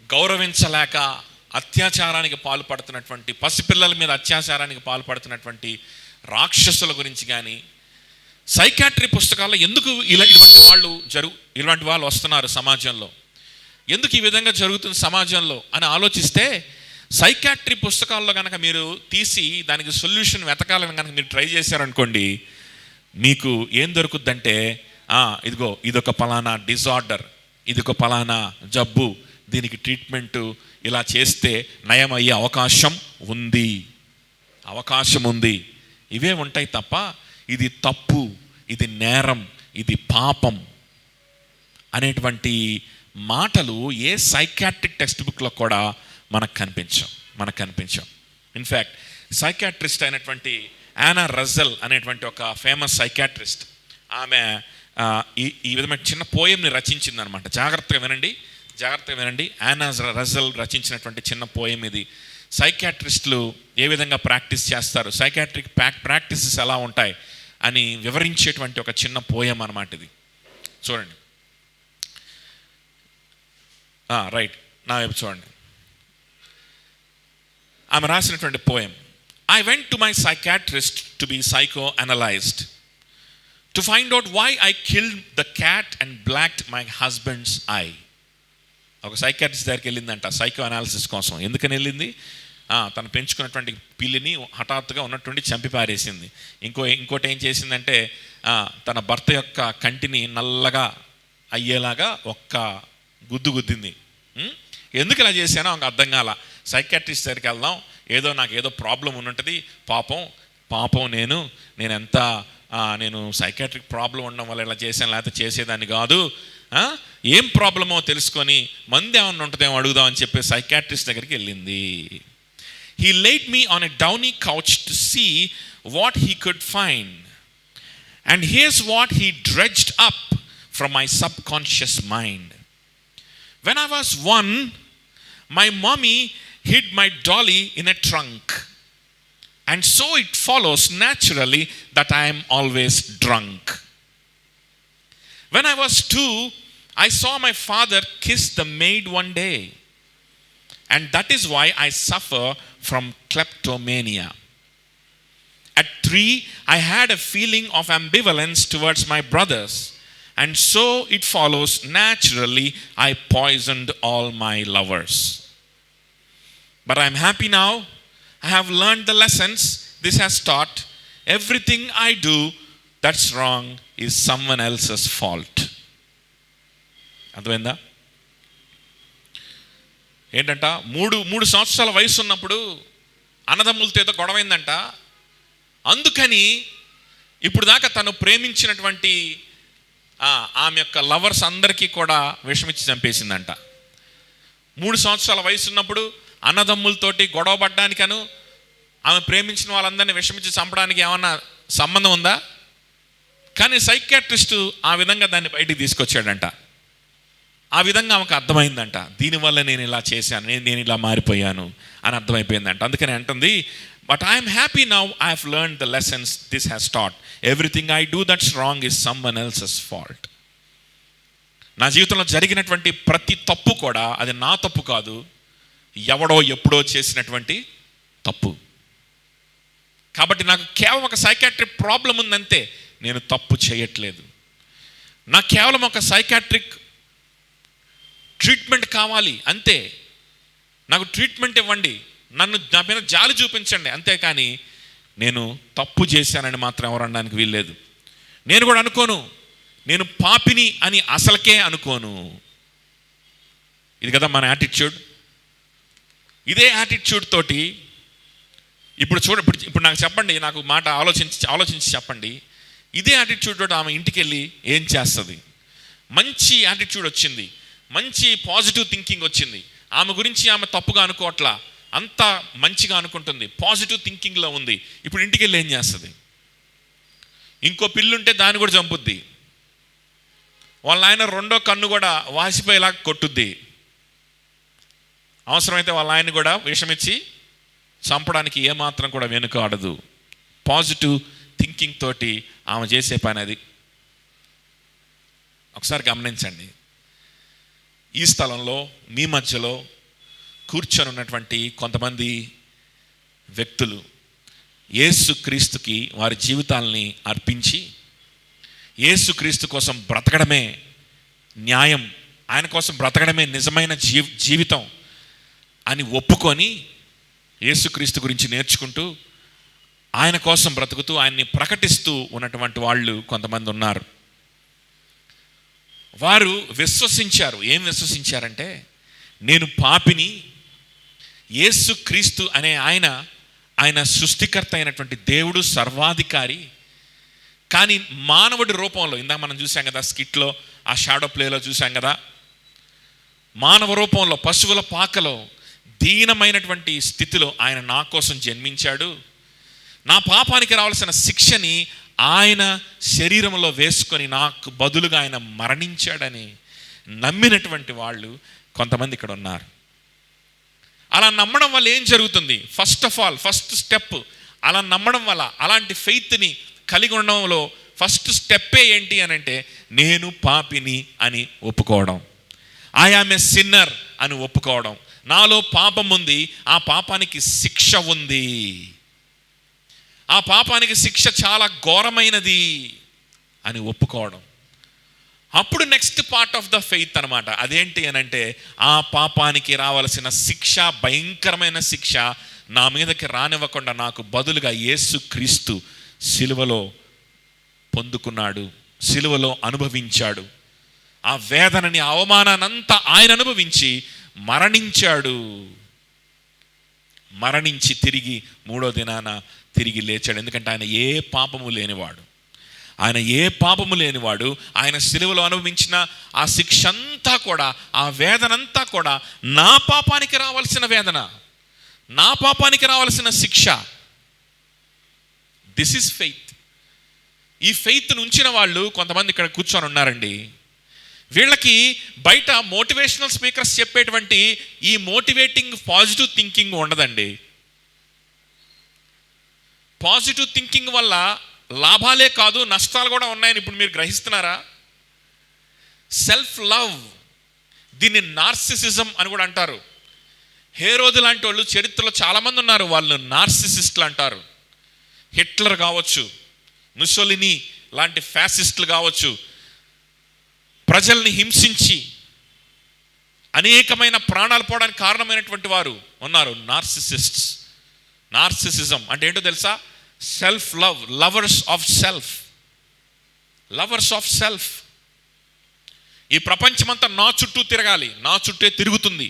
Speaker 3: గౌరవించలేక అత్యాచారానికి పాల్పడుతున్నటువంటి, పసిపిల్లల మీద అత్యాచారానికి పాల్పడుతున్నటువంటి రాక్షసుల గురించి కానీ సైకాట్రీ పుస్తకాల్లో ఎందుకు ఇలాంటి వాళ్ళు వస్తున్నారు సమాజంలో, ఎందుకు ఈ విధంగా జరుగుతుంది సమాజంలో అని ఆలోచిస్తే, సైకాట్రీ పుస్తకాల్లో కనుక మీరు తీసి దానికి సొల్యూషన్ వెతకాలని కనుక మీరు ట్రై చేశారనుకోండి, మీకు ఏం దొరుకుద్దంటే, ఇదిగో ఇదొక పలానా డిజార్డర్, ఇదొక పలానా జబ్బు, దీనికి ట్రీట్మెంటు ఇలా చేస్తే నయం అయ్యే అవకాశం ఉంది, ఇవే ఉంటాయి తప్ప ఇది తప్పు, ఇది నేరం, ఇది పాపం అనేటువంటి మాటలు ఏ సైకాట్రిక్ టెక్స్ట్ బుక్లో కూడా మనకు కనిపించం. ఇన్ఫ్యాక్ట్ సైకాట్రిస్ట్ అయినటువంటి యానా రజల్ అనేటువంటి ఒక ఫేమస్ సైకాట్రిస్ట్, ఆమె ఈ విధమైన చిన్న పోయంని రచించిందనమాట. జాగ్రత్తగా వినండి. యానా రజల్ రచించినటువంటి చిన్న పోయం ఇది. సైకాట్రిస్టులు ఏ విధంగా ప్రాక్టీస్ చేస్తారు, సైకాట్రిక్ ప్రాక్టీసెస్ ఎలా ఉంటాయి అని వివరించేటువంటి ఒక చిన్న పోయం అన్నమాట ఇది. చూడండి. రైట్, నా వైపు చూడండి. ఆమె రాసినటువంటి poem. I went to my psychiatrist to be psychoanalyzed to find out why I killed the cat and blacked my husband's eye. ఒక సైకాట్రిస్ట్ దగ్గరికి వెళ్ళిందంట సైకో అనాలిసిస్ కోసం. ఎందుకని వెళ్ళింది? తను పెంచుకున్నటువంటి పిల్లిని హఠాత్తుగా ఉన్నటువంటి చంపి పారేసింది. ఇంకోటి ఏం చేసిందంటే తన భర్త యొక్క కంటిని నల్లగా అయ్యేలాగా ఒక్క గుద్దింది. ఎందుకు ఇలా చేశానో ఆమెకు అర్థం కాల. సైకాట్రిస్ట్ దగ్గరికి వెళ్దాం, నాకు ఏదో ప్రాబ్లం ఉన్నది, పాపం నేను సైకాట్రిక్ ప్రాబ్లం ఉండడం వల్ల ఇలా చేశాను, లేకపోతే చేసేదాన్ని కాదు, ఏం ప్రాబ్లమో తెలుసుకొని మంది ఏమన్నా ఉంటుందేమో అడుగుదామని చెప్పి సైకాట్రిస్ట్ దగ్గరికి వెళ్ళింది. He laid me on a downy couch to see what he could find. And here's what he dredged up from my subconscious mind. When I was 1, my mommy hid my dolly in a trunk. And so it follows naturally that I am always drunk. When I was 2, I saw my father kiss the maid one day. And that is why I suffer from kleptomania. At 3, I had a feeling of ambivalence towards my brothers. And so it follows naturally I poisoned all my lovers. But I'm happy now. I have learned the lessons this has taught. Everything I do that's wrong is someone else's fault. అర్థమైందా? ఏంటంట, మూడు సంవత్సరాల వయసు ఉన్నప్పుడు అన్నదమ్ములతో ఏదో గొడవైందంట. అందుకని ఇప్పుడు దాకా తను ప్రేమించినటువంటి ఆమె యొక్క లవర్స్ అందరికీ కూడా విషమిచ్చి చంపేసిందంట. 3 సంవత్సరాల వయసు ఉన్నప్పుడు అన్నదమ్ములతోటి గొడవ పడ్డానికను ఆమె ప్రేమించిన వాళ్ళందరినీ విషమించి చంపడానికి ఏమన్నా సంబంధం ఉందా? కానీ సైకియాట్రిస్టు ఆ విధంగా దాన్ని బయటికి తీసుకొచ్చాడంట. ఆ విధంగా ఆమెకు అర్థమైందంట, దీనివల్ల నేను ఇలా చేశాను, నేను ఇలా మారిపోయాను అని అర్థమైపోయిందంట. అందుకని అంటుంది, but I'm happy now I have learned the lessons this has taught. Everything I do that's wrong is someone else's fault. నా జీవితంలో జరిగినటువంటి ప్రతి తప్పు కూడా అది నా తప్పు కాదు, ఎవడో ఎప్పుడో చేసినటువంటి తప్పు. కాబట్టి నాకు కేవలం ఒక సైకాట్రిక్ ప్రాబ్లం ఉందంతే, నేను తప్పు చేయట్లేదు. నాకు కేవలం ఒక సైకాట్రిక్ ట్రీట్మెంట్ కావాలి అంతే. నాకు ట్రీట్మెంట్ ఇవ్వండి, నా మీద జాలి చూపించండి, అంతేకాని నేను తప్పు చేశానని మాత్రం ఎవరు అనడానికి వీల్లేదు. నేను కూడా అనుకోను, నేను పాపిని అని అసలుకే అనుకోను. ఇది కదా మన యాటిట్యూడ్. ఇదే యాటిట్యూడ్ తోటి ఇప్పుడు నాకు చెప్పండి, నాకు మాట ఆలోచించి చెప్పండి, ఇదే యాటిట్యూడ్ తోటి ఆమె ఇంటికి వెళ్ళి ఏం చేస్తుంది? మంచి యాటిట్యూడ్ వచ్చింది, మంచి పాజిటివ్ థింకింగ్ వచ్చింది, ఆమె గురించి ఆమె తప్పుగా అనుకోవట్లా, అంతా మంచిగా అనుకుంటుంది, పాజిటివ్ థింకింగ్లో ఉంది. ఇప్పుడు ఇంటికి వెళ్ళి ఏం చేస్తుంది? ఇంకో పిల్లుంటే దాన్ని కూడా చంపుద్ది, వాళ్ళ ఆయన రెండో కన్ను కూడా వాసిపోయేలా కొట్టుద్ది, అవసరమైతే వాళ్ళ ఆయన కూడా విషమిచ్చి చంపడానికి ఏమాత్రం కూడా వెనుకాడదు. పాజిటివ్ థింకింగ్ తోటి ఆమె చేసే పని అది. ఒకసారి గమనించండి, ఈ స్థలంలో మీ మధ్యలో కూర్చొని ఉన్నటువంటి కొంతమంది వ్యక్తులు యేసుక్రీస్తుకి వారి జీవితాలని అర్పించి యేసుక్రీస్తు కోసం బ్రతకడమే న్యాయం, ఆయన కోసం బ్రతకడమే నిజమైన జీవితం అని ఒప్పుకొని యేసుక్రీస్తు గురించి నేర్చుకుంటూ ఆయన కోసం బ్రతుకుతూ ఆయన్ని ప్రకటిస్తూ ఉన్నటువంటి వాళ్ళు కొంతమంది ఉన్నారు. వారు విశ్వసించారు. ఏం విశ్వసించారంటే, నేను పాపిని, యేసుక్రీస్తు అనే ఆయన సృష్టికర్త అయినటువంటి దేవుడు, సర్వాధికారి, కానీ మానవుడి రూపంలో, ఇందాక మనం చూసాం కదా స్కిట్లో, ఆ షాడో ప్లేలో చూసాం కదా, మానవ రూపంలో పశువుల పాకలో దీనమైనటువంటి స్థితిలో ఆయన నా కోసం జన్మించాడు, నా పాపానికి రావాల్సిన శిక్షని ఆయన శరీరంలో వేసుకొని నాకు బదులుగా ఆయన మరణించాడని నమ్మినటువంటి వాళ్ళు కొంతమంది ఇక్కడ ఉన్నారు. అలా నమ్మడం వల్ల ఏం జరుగుతుంది? ఫస్ట్ స్టెప్ అలా నమ్మడం వల్ల, అలాంటి ఫెయిత్ని కలిగి ఉండడంలో ఫస్ట్ స్టెప్పే ఏంటి అని అంటే, నేను పాపిని అని ఒప్పుకోవడం. ఐ యామ్ ఎ సిన్నర్ అని ఒప్పుకోవడం. నాలో పాపం ఉంది, ఆ పాపానికి శిక్ష ఉంది, ఆ పాపానికి శిక్ష చాలా ఘోరమైనది అని ఒప్పుకోవడం. అప్పుడు next part of the faith అనమాట. అదేంటి అని అంటే, ఆ పాపానికి రావాల్సిన శిక్ష, భయంకరమైన శిక్ష నా మీదకి రానివ్వకుండా నాకు బదులుగా యేసు క్రీస్తు సిలువలో పొందుకున్నాడు, సిలువలో అనుభవించాడు. ఆ వేదనని, అవమానాన్నంతా ఆయన అనుభవించి మరణించాడు. మరణించి తిరిగి 3వ దినాన తిరిగి లేచాడు. ఎందుకంటే ఆయన ఏ పాపము లేనివాడు, ఆయన ఏ పాపము లేనివాడు. ఆయన సిలువలో అనుభవించిన ఆ శిక్ష అంతా కూడా, ఆ వేదనంతా కూడా నా పాపానికి రావాల్సిన వేదన, నా పాపానికి రావాల్సిన శిక్ష. This is faith. ఈ ఫెయిత్ను ఉంచిన వాళ్ళు కొంతమంది ఇక్కడ కూర్చొని ఉన్నారండి. వీళ్ళకి బయట మోటివేషనల్ స్పీకర్స్ చెప్పేటువంటి ఈ మోటివేటింగ్ పాజిటివ్ థింకింగ్ ఉండదండి. పాజిటివ్ థింకింగ్ వల్ల లాభాలే కాదు, నష్టాలు కూడా ఉన్నాయని ఇప్పుడు మీరు గ్రహిస్తున్నారా? సెల్ఫ్ లవ్, దీన్ని నార్సిసిజం అని కూడా అంటారు. హేరోదు లాంటి వాళ్ళు చరిత్రలో చాలామంది ఉన్నారు, వాళ్ళు నార్సిసిస్టులు అంటారు. హిట్లర్ కావచ్చు, ముసోలిని లాంటి ఫ్యాసిస్టులు కావచ్చు, ప్రజల్ని హింసించి అనేకమైన ప్రాణాలు పోవడానికి కారణమైనటువంటి వారు ఉన్నారు, నార్సిసిస్ట్స్. నార్సిసిజం అంటే ఏంటో తెలుసా? Self love, lovers of self, lovers of self. ఈ ప్రపంచమంతా నా చుట్టూ తిరగాలి, నా చుట్టే తిరుగుతుంది.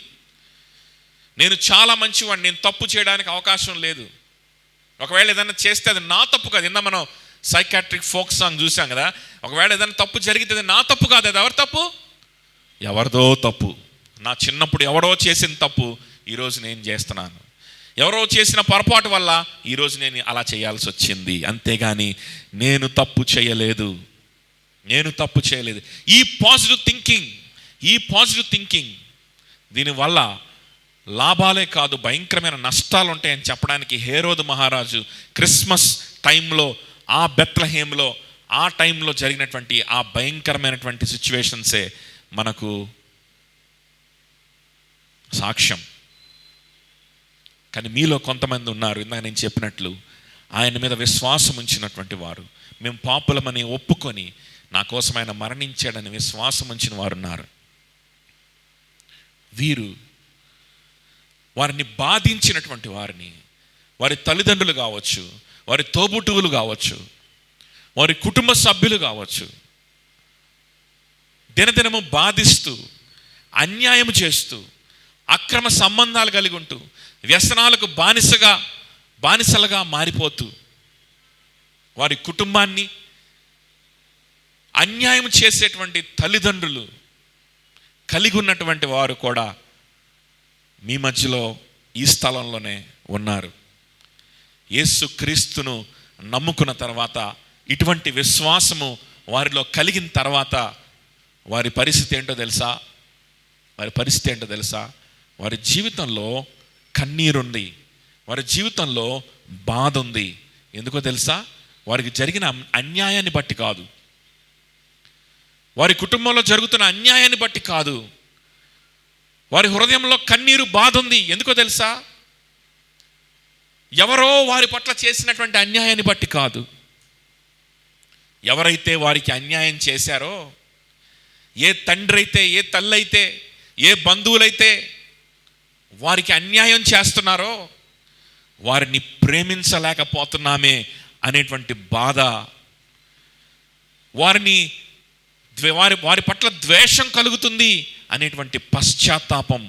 Speaker 3: నేను చాలా మంచివాడిని, నేను తప్పు చేయడానికి అవకాశం లేదు. ఒకవేళ ఏదైనా చేస్తే అది నా తప్పు కాదు. ఇందా మనం సైకాట్రిక్ ఫోక్ సాంగ్ చూసాం కదా, ఒకవేళ ఏదైనా తప్పు జరిగితే అది నా తప్పు కాదు, అది ఎవరి తప్పు? ఎవరిదో తప్పు. నా చిన్నప్పుడు ఎవరో చేసిన తప్పు ఈరోజు నేను చేస్తున్నాను. ఎవరో చేసిన పొరపాటు వల్ల ఈరోజు నేను అలా చేయాల్సి వచ్చింది. అంతేగాని నేను తప్పు చేయలేదు, నేను తప్పు చేయలేదు. ఈ పాజిటివ్ థింకింగ్ దీనివల్ల లాభాలే కాదు, భయంకరమైన నష్టాలు ఉంటాయని చెప్పడానికి హేరోదు మహారాజు క్రిస్మస్ టైంలో, ఆ బెత్లహేంలో ఆ టైంలో జరిగినటువంటి ఆ భయంకరమైనటువంటి సిచ్యువేషన్సే మనకు సాక్ష్యం. కానీ మీలో కొంతమంది ఉన్నారు, ఇందాక నేను చెప్పినట్లు, ఆయన మీద విశ్వాసం ఉంచినటువంటి వారు. మేము పాపులమని ఒప్పుకొని నా కోసం ఆయన మరణించాడని విశ్వాసం ఉంచిన వారు ఉన్నారు. వీరు వారిని బాధించినటువంటి వారిని, వారి తల్లిదండ్రులు కావచ్చు, వారి తోబుట్టువులు కావచ్చు, వారి కుటుంబ సభ్యులు కావచ్చు, దినదినము బాధిస్తూ, అన్యాయం చేస్తూ, అక్రమ సంబంధాలు కలిగి ఉంటూ, వ్యసనాలకు బానిసలుగా మారిపోతూ, వారి కుటుంబాన్ని అన్యాయం చేసేటువంటి తల్లిదండ్రులు కలిగి ఉన్నటువంటి వారు కూడా మీ మధ్యలో ఈ స్థలంలోనే ఉన్నారు. యేసు క్రీస్తును నమ్ముకున్న తర్వాత, ఇటువంటి విశ్వాసము వారిలో కలిగిన తర్వాత వారి పరిస్థితి ఏంటో తెలుసా? వారి జీవితంలో కన్నీరుంది, వారి జీవితంలో బాధ ఉంది. ఎందుకో తెలుసా? వారికి జరిగిన అన్యాయాన్ని బట్టి కాదు, వారి కుటుంబంలో జరుగుతున్న అన్యాయాన్ని బట్టి కాదు. వారి హృదయంలో కన్నీరు, బాధ ఉంది. ఎందుకో తెలుసా? ఎవరో వారి పట్ల చేసినటువంటి అన్యాయాన్ని బట్టి కాదు. ఎవరైతే వారికి అన్యాయం చేశారో, ఏ తండ్రి అయితే, ఏ తల్లి అయితే, ఏ బంధువులైతే వారికి అన్యాయం చేస్తున్నారో, వారిని ప్రేమించలేకపోతున్నామే అనేటువంటి బాధ, వారి పట్ల ద్వేషం కలుగుతుంది అనేటువంటి పశ్చాత్తాపం,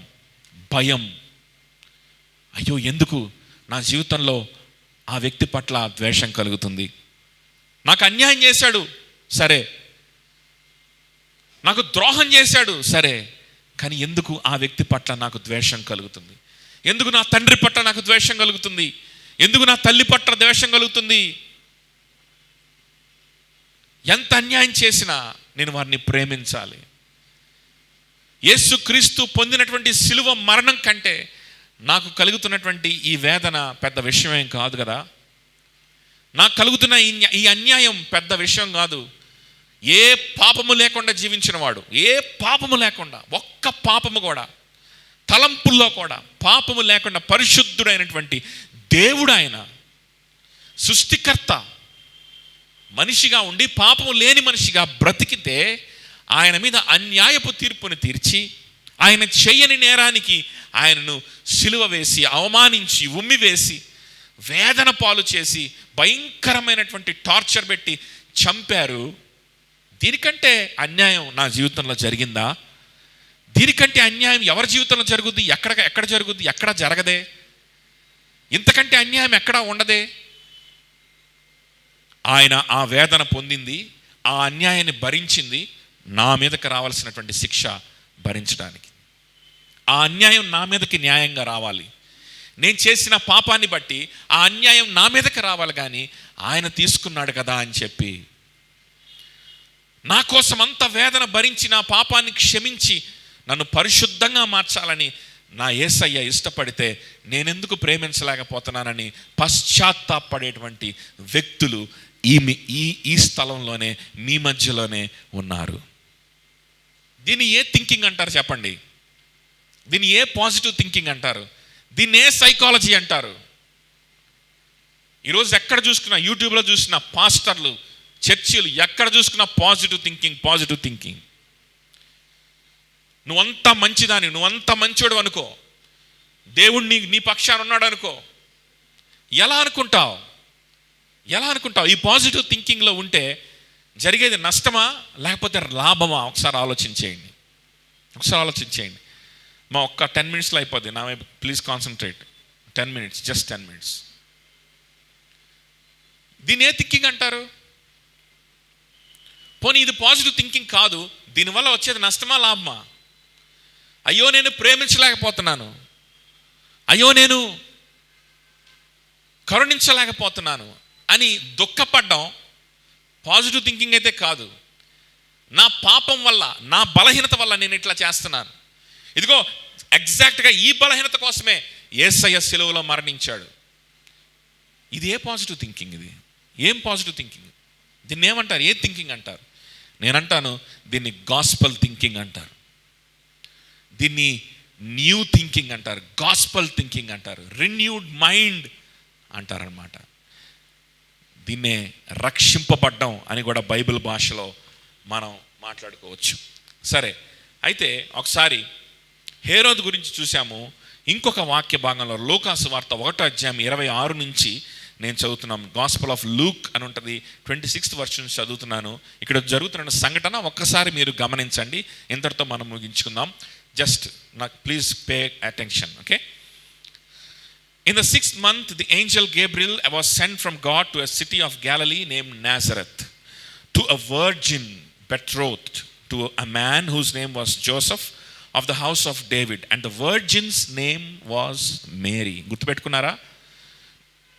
Speaker 3: భయం. అయ్యో, ఎందుకు నా జీవితంలో ఆ వ్యక్తి పట్ల ద్వేషం కలుగుతుంది? నాకు అన్యాయం చేశాడు సరే, నాకు ద్రోహం చేశాడు సరే, కానీ ఎందుకు ఆ వ్యక్తి పట్ల నాకు ద్వేషం కలుగుతుంది? ఎందుకు నా తండ్రి పట్ల నాకు ద్వేషం కలుగుతుంది? ఎందుకు నా తల్లి పట్ల ద్వేషం కలుగుతుంది? ఎంత అన్యాయం చేసినా నేను వారిని ప్రేమించాలి. యేసుక్రీస్తు పొందినటువంటి సిలువ మరణం కంటే నాకు కలుగుతున్నటువంటి ఈ వేదన పెద్ద విషయమేం కాదు కదా. నాకు కలుగుతున్న ఈ అన్యాయం పెద్ద విషయం కాదు. ఏ పాపము లేకుండా జీవించిన వాడు, ఏ పాపము లేకుండా, ఒక్క పాపము కూడా, తలంపుల్లో కూడా పాపము లేకుండా పరిశుద్ధుడైనటువంటి దేవుడు ఆయన. సృష్టికర్త మనిషిగా ఉండి పాపము లేని మనిషిగా బ్రతికితే ఆయన మీద అన్యాయపు తీర్పుని తీర్చి, ఆయన చెయ్యని నేరానికి ఆయనను సిలువ వేసి, అవమానించి, ఉమ్మివేసి, వేదన పాలు చేసి, భయంకరమైనటువంటి టార్చర్ పెట్టి చంపారు. దీనికంటే అన్యాయం నా జీవితంలో జరిగిందా? దీనికంటే అన్యాయం ఎవరి జీవితంలో జరుగుద్ది? ఎక్కడ జరుగుద్ది? ఎక్కడ జరగదే. ఇంతకంటే అన్యాయం ఎక్కడా ఉండదే. ఆయన ఆ వేదన పొందింది, ఆ అన్యాయాన్ని భరించింది, నా మీదకి రావాల్సినటువంటి శిక్ష భరించడానికి. ఆ అన్యాయం నా మీదకి న్యాయంగా రావాలి. నేను చేసిన పాపాన్ని బట్టి ఆ అన్యాయం నా మీదకి రావాలి, కానీ ఆయన తీసుకున్నాడు కదా అని చెప్పి నా కోసం అంత వేదన భరించి, నా పాపాన్ని క్షమించి నన్ను పరిశుద్ధంగా మార్చాలని నా యేసయ్య ఇష్టపడితే నేనెందుకు ప్రేమించలేకపోతున్నానని పశ్చాత్తాపడేటువంటి వ్యక్తులు ఈ స్థలంలోనే, మీ మధ్యలోనే ఉన్నారు. దీన్ని ఏ థింకింగ్ అంటారు చెప్పండి? దీన్ని ఏ పాజిటివ్ థింకింగ్ అంటారు? దీన్ని ఏ సైకాలజీ అంటారు? ఈరోజు ఎక్కడ చూసుకున్నా, యూట్యూబ్లో చూసిన పాస్టర్లు, చర్చిలు, ఎక్కడ చూసుకున్నా పాజిటివ్ థింకింగ్. నువ్వంతా మంచిదాని, నువ్వంతా మంచోడు అనుకో, దేవుడు నీ పక్షాన ఉన్నాడు అనుకో. ఎలా అనుకుంటావు? ఈ పాజిటివ్ థింకింగ్లో ఉంటే జరిగేది నష్టమా లేకపోతే లాభమా? ఒకసారి ఆలోచించేయండి. మా ఒక్క 10 minutesలో అయిపోద్ది. నా వైపు please concentrate. 10 minutes, just 10 minutes. దీని ఏ థింకింగ్ అంటారు? పోనీ ఇది పాజిటివ్ థింకింగ్ కాదు, దీనివల్ల వచ్చేది నష్టమా లాభమా? అయ్యో నేను ప్రేమించలేకపోతున్నాను, అయ్యో నేను కరుణించలేకపోతున్నాను అని దుఃఖపడ్డం పాజిటివ్ థింకింగ్ అయితే కాదు. నా పాపం వల్ల, నా బలహీనత వల్ల నేను ఇట్లా చేస్తున్నాను. ఇదిగో ఎగ్జాక్ట్గా ఈ బలహీనత కోసమే యేసయ్య సిలువలో మరణించాడు. ఇది ఏ పాజిటివ్ థింకింగ్? ఇది ఏం పాజిటివ్ థింకింగ్? దీన్ని ఏమంటారు? ఏ థింకింగ్ అంటారు? నేనంటాను దీన్ని గాస్పల్ థింకింగ్ అంటారు, దీన్ని న్యూ థింకింగ్ అంటారు, గాస్పల్ థింకింగ్ అంటారు, రెన్యూడ్ మైండ్ అంటారనమాట. దీన్నే రక్షింపబడ్డం అని కూడా బైబిల్ భాషలో మనం మాట్లాడుకోవచ్చు. సరే, అయితే ఒకసారి హేరోదు గురించి చూసాము. ఇంకొక వాక్య భాగంలో లూకాసు వార్త 1:26 నుంచి నేను చదువుతున్నాను. గాస్పల్ ఆఫ్ లూక్ అని ఉంటుంది, 26th verse నుంచి చదువుతున్నాను. ఇక్కడ జరుగుతున్న సంఘటన ఒక్కసారి మీరు గమనించండి. ఇంతటితో మనం ముగించుకుందాం. జస్ట్ నాకు please pay attention, okay? In the 6th month, the angel Gabriel was sent from God to a city of Galilee named Nazareth, to a virgin betrothed to a man whose name was Joseph of the house of David, and the virgin's name was Mary. గుర్తుపెట్టుకున్నారా?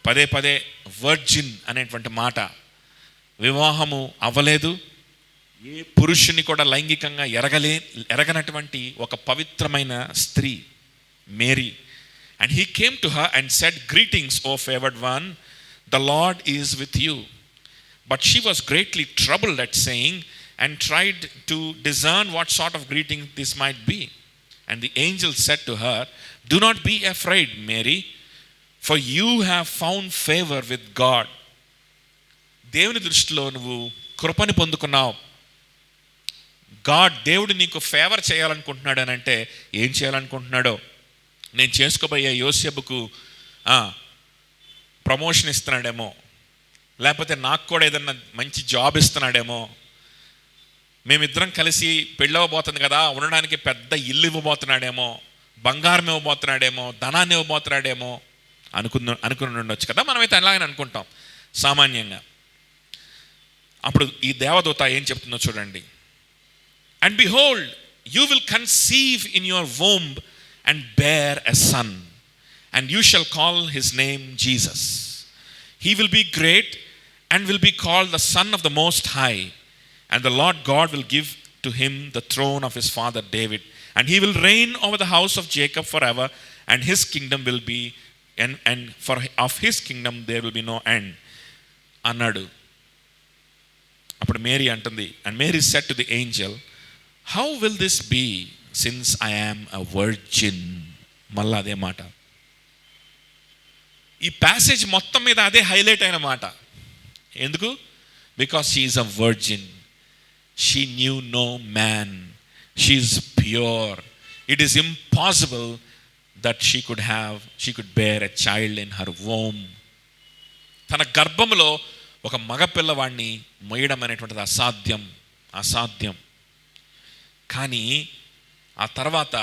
Speaker 3: పదే virgin అనేటువంటి మాట. వివాహము అవ్వలేదు, ఏ పురుషుని కూడా లైంగికంగా ఎరగనటువంటి ఒక పవిత్రమైన స్త్రీ Mary. And he came to her and said, "Greetings, O favored one, the Lord is with you." But she was greatly troubled at saying, and tried to discern what sort of greeting this might be. And the angel said to her, "Do not be afraid, Mary, for you have found favor with God." దేవుని దృష్టిలో నువ్వు కృపని పొందుకున్నావు. దేవుడు నీకు favour చేయాలనుకుంటున్నాడు అని అంటే ఏం చేయాలనుకుంటున్నాడో, నేను చేసుకోబోయే యోసేపుకు ప్రమోషన్ ఇస్తున్నాడేమో, లేకపోతే నాకు కూడా ఏదన్నా మంచి జాబ్ ఇస్తున్నాడేమో, మేమిద్దరం కలిసి పెళ్ళవబోతుంది కదా, ఉండడానికి పెద్ద ఇల్లు ఇవ్వబోతున్నాడేమో, బంగారం ఇవ్వబోతున్నాడేమో, ధనాన్ని ఇవ్వబోతున్నాడేమో అనుకుని ఉండొచ్చు కదా. మనమైతే అలాగని అనుకుంటాం సామాన్యంగా. అప్పుడు ఈ దేవదూత ఏం చెప్తుందో చూడండి. "And behold, you will conceive in your womb and bear a son, and you shall call his name Jesus. He will be great and will be called the Son of the Most High, and the Lord God will give to him the throne of his father David, and he will reign over the house of Jacob forever, and his kingdom will be of his kingdom there will be no end." అన్నాడు. అప్పుడు అప్పుడు Mary అంటుంది, and Mary said to the angel, how will this be since I am a virgin. మళ్ళా అదే మాట. ఈ passage మొత్తం మీద అదే హైలైట్ అయిన మాట. ఎందుకు? Because she is a virgin, she knew no man, she is pure. It is impossible that she could bear a child in her womb. తన గర్భంలో ఒక మగపిల్లవాడిని మొయ్యడం అనేటువంటిది అసాధ్యం. కానీ ఆ తర్వాత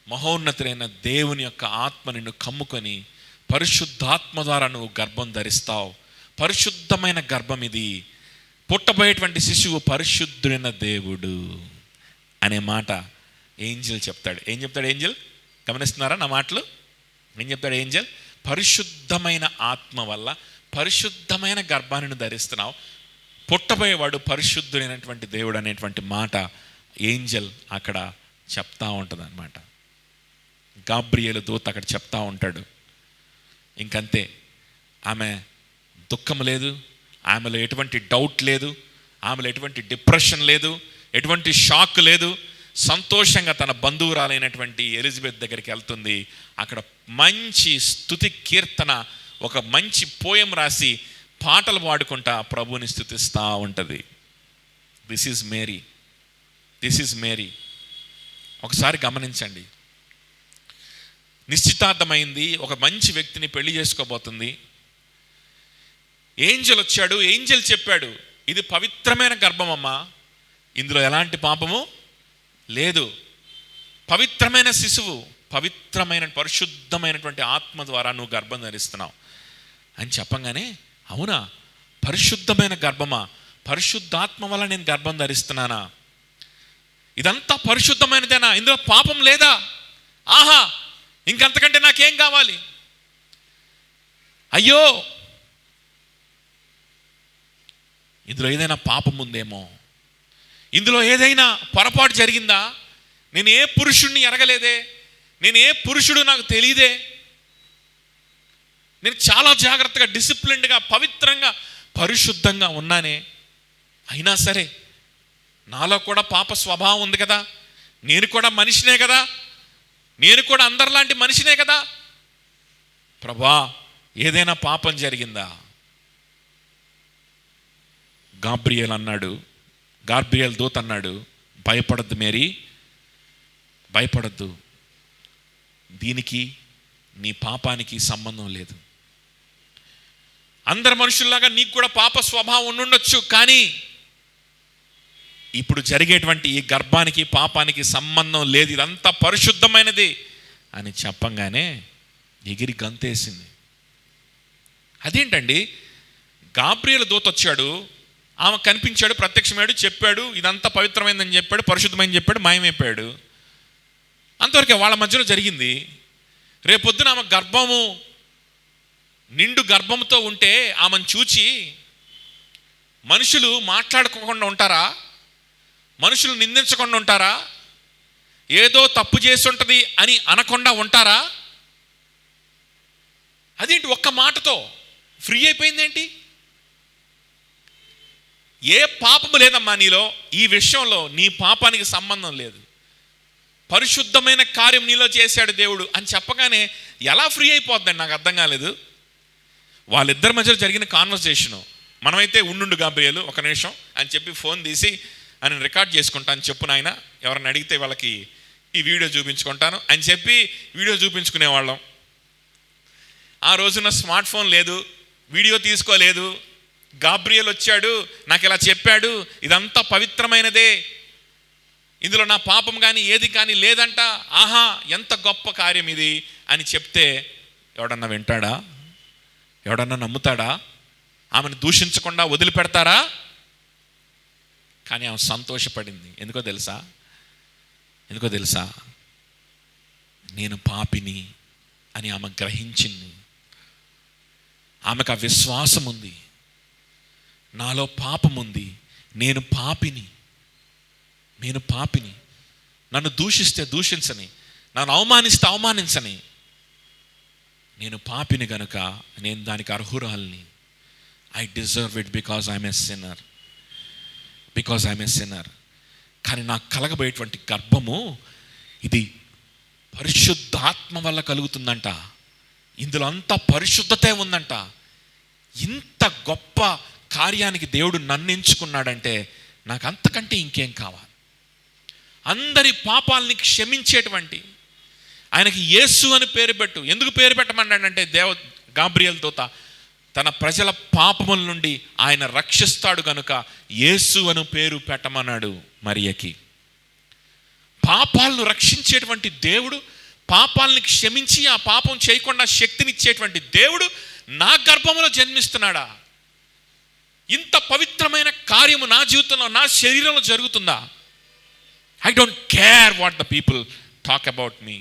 Speaker 3: మహోన్నతులైన దేవుని యొక్క ఆత్మ నిన్ను కమ్ముకొని పరిశుద్ధాత్మ ద్వారా నువ్వు గర్భం ధరిస్తావు. పరిశుద్ధమైన గర్భం ఇది. పుట్టబోయేటువంటి శిశువు పరిశుద్ధుడైన దేవుడు అనే మాట ఏంజెల్ చెప్తాడు. ఏం చెప్తాడు ఏంజెల్? గమనిస్తున్నారా నా మాటలు? ఏం చెప్తాడు ఏంజెల్? పరిశుద్ధమైన ఆత్మ వల్ల పరిశుద్ధమైన గర్భాన్ని ధరిస్తున్నావు, పుట్టబోయేవాడు పరిశుద్ధుడైనటువంటి దేవుడు అనేటువంటి మాట ఏంజెల్ అక్కడ చెప్తా ఉంటుంది అన్నమాట. గాబ్రియేలు దూత అక్కడ చెప్తా ఉంటాడు. ఇంకంతే, ఆమె దుఃఖం లేదు, ఆమెలో ఎటువంటి డౌట్ లేదు, ఆమెలో ఎటువంటి డిప్రెషన్ లేదు, ఎటువంటి షాక్ లేదు. సంతోషంగా తన బంధువురాలైనటువంటి ఎలిజబెత్ దగ్గరికి వెళ్తుంది. అక్కడ మంచి స్తుతి కీర్తన, ఒక మంచి పోయం రాసి పాటలు పాడుకుంటా ప్రభువుని స్తుతిస్తూ ఉంటుంది. This is Mary. ఒకసారి గమనించండి. నిశ్చితార్థమైంది, ఒక మంచి వ్యక్తిని పెళ్లి చేసుకోబోతుంది. ఏంజెల్ వచ్చాడు, ఏంజెల్ చెప్పాడు, ఇది పవిత్రమైన గర్భమమ్మా, ఇందులో ఎలాంటి పాపము లేదు, పవిత్రమైన శిశువు, పవిత్రమైన పరిశుద్ధమైనటువంటి ఆత్మ ద్వారా నువ్వు గర్భం ధరిస్తున్నావు అని చెప్పంగానే, అవునా, పరిశుద్ధమైన గర్భమా, పరిశుద్ధాత్మ వల్ల నేను గర్భం ధరిస్తున్నానా, ఇదంతా పరిశుద్ధమైనదేనా, ఇందులో పాపం లేదా, ఆహా ఇంకంతకంటే నాకేం కావాలి, అయ్యో ఇందులో ఏదైనా పాపం ఉందేమో, ఇందులో ఏదైనా పొరపాటు జరిగిందా, నేను ఏ పురుషుడిని ఎరగలేదే, నేను ఏ పురుషుడు నాకు తెలియదే, నేను చాలా జాగ్రత్తగా డిసిప్లిన్డ్గా పవిత్రంగా పరిశుద్ధంగా ఉన్నానే, అయినా సరే నాలో కూడా పాప స్వభావం ఉంది కదా, నేను కూడా మనిషినే కదా, నేను కూడా అందరిలాంటి మనిషినే కదా, ప్రభా ఏదైనా పాపం జరిగిందా? గాబ్రియేల్ దూత అన్నాడు, భయపడద్దు మేరీ, భయపడద్దు, దీనికి నీ పాపానికి సంబంధం లేదు. అందరు మనుషుల్లాగా నీకు కూడా పాప స్వభావం ఉండుండొచ్చు, కానీ ఇప్పుడు జరిగేటువంటి ఈ గర్భానికి పాపానికి సంబంధం లేదు, ఇదంతా పరిశుద్ధమైనది అని చెప్పంగానే ఎగిరి గంతేసింది. అదేంటండి, గాబ్రియేలు దూత వచ్చాడు, ఆమె కనిపించాడు, ప్రత్యక్షమాడు, చెప్పాడు, ఇదంతా పవిత్రమైందని చెప్పాడు, పరిశుద్ధమైందని చెప్పాడు, మాయమైపోయాడు. అంతవరకే వాళ్ళ మధ్యలో జరిగింది. రేపొద్దున ఆమె గర్భము నిండు గర్భంతో ఉంటే ఆమెను చూచి మనుషులు మాట్లాడుకోకుండా ఉంటారా? మనుషులు నిందించకుండా ఉంటారా? ఏదో తప్పు చేసి ఉంటుంది అని అనకుండా ఉంటారా? అదేంటి ఒక్క మాటతో ఫ్రీ అయిపోయిందేంటి? ఏ పాపము లేదమ్మా నీలో, ఈ విషయంలో నీ పాపానికి సంబంధం లేదు, పరిశుద్ధమైన కార్యం నీలో చేశాడు దేవుడు అని చెప్పగానే ఎలా ఫ్రీ అయిపోద్దండి? నాకు అర్థం కాలేదు. వాళ్ళిద్దరి మధ్యలో జరిగిన కాన్వర్సేషను, మనమైతే ఉండు గాబ్రియేలు ఒక నిమిషం అని చెప్పి ఫోన్ తీసి అని రికార్డ్ చేసుకుంటాను, చెప్పు నాయన, ఎవరిని అడిగితే వాళ్ళకి ఈ వీడియో చూపించుకుంటాను అని చెప్పి వీడియో చూపించుకునేవాళ్ళం. ఆ రోజున స్మార్ట్ ఫోన్ లేదు, వీడియో తీసుకోలేదు. గాబ్రియేల్ వచ్చాడు, నాకు ఇలా చెప్పాడు, ఇదంతా పవిత్రమైనదే, ఇందులో నా పాపం కానీ ఏది కానీ లేదంట, ఆహా ఎంత గొప్ప కార్యం ఇది అని చెప్తే ఎవడన్నా వింటాడా? ఎవడన్నా నమ్ముతాడా? ఆమెను దూషించకుండా వదిలిపెడతారా? కానీ ఆమె సంతోషపడింది. ఎందుకో తెలుసా? నేను పాపిని అని ఆమె గ్రహించింది. ఆమెకు ఆ విశ్వాసం ఉంది, నాలో పాపం ఉంది, నేను పాపిని, నన్ను దూషిస్తే దూషించని, నన్ను అవమానిస్తే అవమానించని, నేను పాపిని గనుక నేను దానికి అర్హురాల్ని I deserve it because I'm a sinner, కానీ నాకు కలగబోయేటువంటి గర్భము ఇది పరిశుద్ధాత్మ వల్ల కలుగుతుందంట. ఇందులో అంతా పరిశుద్ధతే ఉందంట. ఇంత గొప్ప కార్యానికి దేవుడు నన్ను ఎంచుకున్నాడంటే నాకు అంతకంటే ఇంకేం కావాలి? అందరి పాపాలని క్షమించేటువంటి ఆయనకి యేసు అని పేరు పెట్టు. ఎందుకు పేరు పెట్టమన్నాడంటే గాబ్రియల్ దూత తన ప్రజల పాపముల నుండి ఆయన రక్షిస్తాడు కనుక యేసు అని పేరు పెట్టమన్నాడు మరియకి. పాపాలను రక్షించేటువంటి దేవుడు, పాపాలని క్షమించి ఆ పాపం చేయకుండా శక్తినిచ్చేటువంటి దేవుడు నా గర్భంలో జన్మిస్తున్నాడా? ఇంత పవిత్రమైన కార్యము నా జీవితంలో, నా శరీరంలో జరుగుతుందా? I don't care what the people talk about me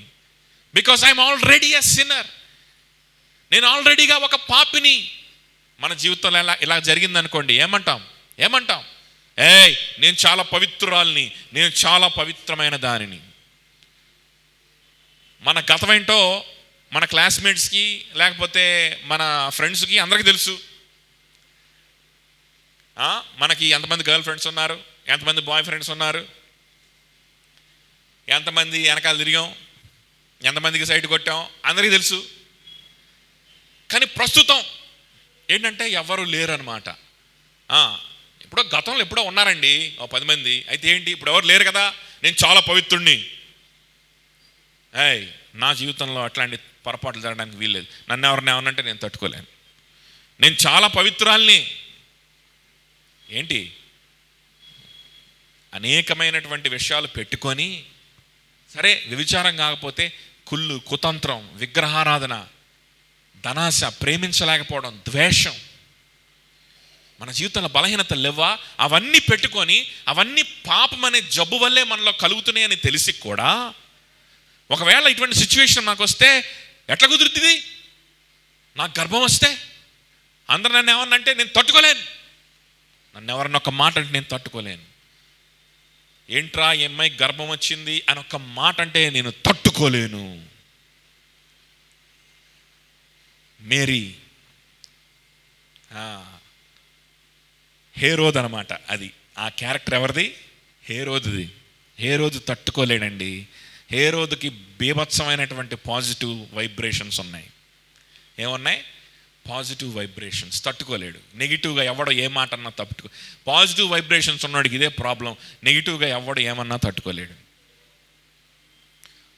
Speaker 3: because I'm already a sinner. నేను ఆల్రెడీగా ఒక పాపిని. మన జీవితంలో ఇలా జరిగిందనుకోండి, ఏమంటాం? నేను చాలా పవిత్రురాల్ని, నేను చాలా పవిత్రమైన దానిని. మన గతమేంటో మన క్లాస్మేట్స్కి లేకపోతే మన ఫ్రెండ్స్కి అందరికీ తెలుసు. మనకి ఎంతమంది గర్ల్ ఫ్రెండ్స్ ఉన్నారు, ఎంతమంది బాయ్ ఫ్రెండ్స్ ఉన్నారు, ఎంతమంది వెనకాల తిరిగాం, ఎంతమందికి సైట్ కొట్టాం, అందరికీ తెలుసు. కానీ ప్రస్తుతం ఏంటంటే ఎవరు లేరు అనమాట. ఇప్పుడు గతంలో ఎప్పుడో ఉన్నారండి 10 మంది. అయితే ఏంటి, ఇప్పుడు ఎవరు లేరు కదా, నేను చాలా పవిత్రుణ్ణి. నా జీవితంలో అట్లాంటి పొరపాట్లు జరగడానికి వీల్లేదు. నన్ను ఎవరిని ఏమన్నంటే నేను తట్టుకోలేను. నేను చాలా పవిత్రాల్ని. ఏంటి, అనేకమైనటువంటి విషయాలు పెట్టుకొని, సరే వ్యభిచారం కాకపోతే కుళ్ళు, కుతంత్రం, విగ్రహారాధన, ధనాశ, ప్రేమించలేకపోవడం, ద్వేషం, మన జీవితంలో బలహీనతలు లేవా? అవన్నీ పెట్టుకొని, అవన్నీ పాపం అనే జబ్బు వల్లే మనలో కలుగుతున్నాయి అని తెలిసి కూడా ఒకవేళ ఇటువంటి సిచ్యువేషన్ నాకు వస్తే ఎట్లా కుదురుతుంది? నాకు గర్భం వస్తే అందరూ నన్ను ఏమన్నంటే నేను తట్టుకోలేను. నన్ను ఎవరన్నా ఒక మాట అంటే నేను తట్టుకోలేను. ఏంట్రా ఈ అమ్మాయి గర్భం వచ్చింది అని ఒక మాట అంటే నేను తట్టుకోలేను. మేరీ హేరోద్ అనమాట. అది ఆ క్యారెక్టర్ ఎవరిది? హేరోదుది. హేరోదు తట్టుకోలేడండి. హేరోదుకి బీభత్సమైనటువంటి పాజిటివ్ వైబ్రేషన్స్ ఉన్నాయి. ఏమున్నాయి? Positive vibrations. తట్టుకోలేడు. నెగిటివ్గా ఎవడో ఏ మాట అన్నా తట్టుకో. పాజిటివ్ వైబ్రేషన్స్ ఉన్నవాడికి ఇదే ప్రాబ్లం. నెగిటివ్గా ఎవడో ఏమన్నా తట్టుకోలేడు.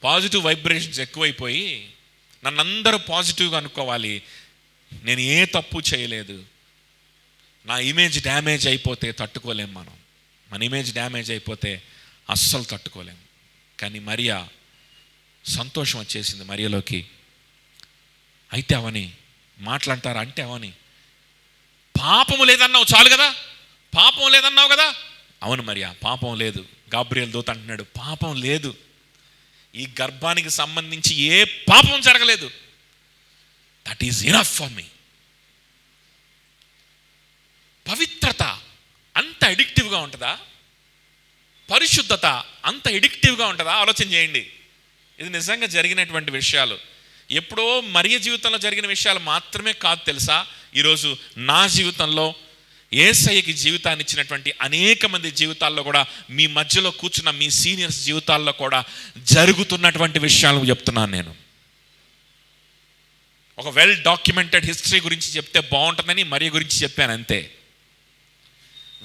Speaker 3: పాజిటివ్ వైబ్రేషన్స్ ఎక్కువైపోయి నన్ను అందరూ పాజిటివ్గా అనుకోవాలి, నేను ఏ తప్పు చేయలేదు, నా ఇమేజ్ డ్యామేజ్ అయిపోతే తట్టుకోలేం. మన ఇమేజ్ డ్యామేజ్ అయిపోతే అస్సలు తట్టుకోలేం. కానీ మరియా సంతోషం వచ్చేసింది మరియలోకి. అయితే అవని మాటలంటారా అంటే అవని పాపము లేదన్నావు చాలు కదా, పాపం లేదన్నావు కదా. అవును మరియా, పాపం లేదు. గాబ్రియల్ దూత అంటున్నాడు, పాపం లేదు. ఈ గర్భానికి సంబంధించి ఏ పాపం జరగలేదు. That is enough for me. పవిత్రత అంత అడిక్టివ్గా ఉంటుందా? పరిశుద్ధత అంత ఎడిక్టివ్గా ఉంటుందా? ఆలోచన చేయండి. ఇది నిజంగా జరిగినటువంటి విషయాలు. ఎప్పుడో మరియ జీవితంలో జరిగిన విషయాలు మాత్రమే కాదు తెలుసా, ఈరోజు నా జీవితంలో యేసయ్యకి జీవితాన్ని ఇచ్చినటువంటి అనేక మంది జీవితాల్లో కూడా, మీ మధ్యలో కూర్చున్న మీ సీనియర్స్ జీవితాల్లో కూడా జరుగుతున్నటువంటి విషయాలు చెప్తున్నాను నేను. ఒక వెల్ డాక్యుమెంటెడ్ హిస్టరీ గురించి చెప్తే బాగుంటుందని మరియ గురించి చెప్పాను అంతే.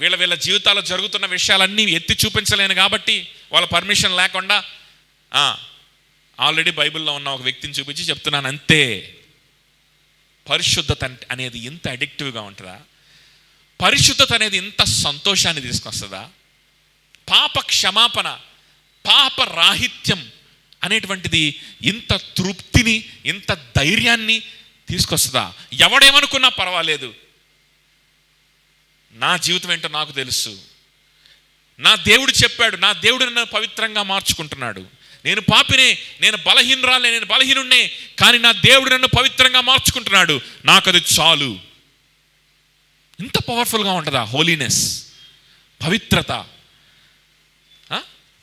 Speaker 3: వీళ్ళ జీవితాల్లో జరుగుతున్న విషయాలన్నీ ఎత్తి చూపించలేను కాబట్టి, వాళ్ళ పర్మిషన్ లేకుండా ఆల్రెడీ బైబిల్లో ఉన్న ఒక వ్యక్తిని చూపించి చెప్తున్నాను అంతే. పరిశుద్ధత అనేది ఇంత అడిక్టివ్గా ఉంటుందా? పరిశుద్ధత అనేది ఇంత సంతోషాన్ని తీసుకొస్తుందా? పాప క్షమాపణ, పాప రాహిత్యం అనేటువంటిది ఇంత తృప్తిని, ఇంత ధైర్యాన్ని తీసుకొస్తుందా? ఎవడేమనుకున్నా పర్వాలేదు, నా జీవితం ఏంటో నాకు తెలుసు. నా దేవుడు చెప్పాడు, నా దేవుడు నన్ను పవిత్రంగా మార్చుకుంటున్నాడు. నేను పాపినే, నేను బలహీనురాలే, నేను బలహీనున్నే, కానీ నా దేవుడు నన్ను పవిత్రంగా మార్చుకుంటున్నాడు. నాకు అది చాలు. ఇంత పవర్ఫుల్గా ఉంటుందా హోలీనెస్, పవిత్రత?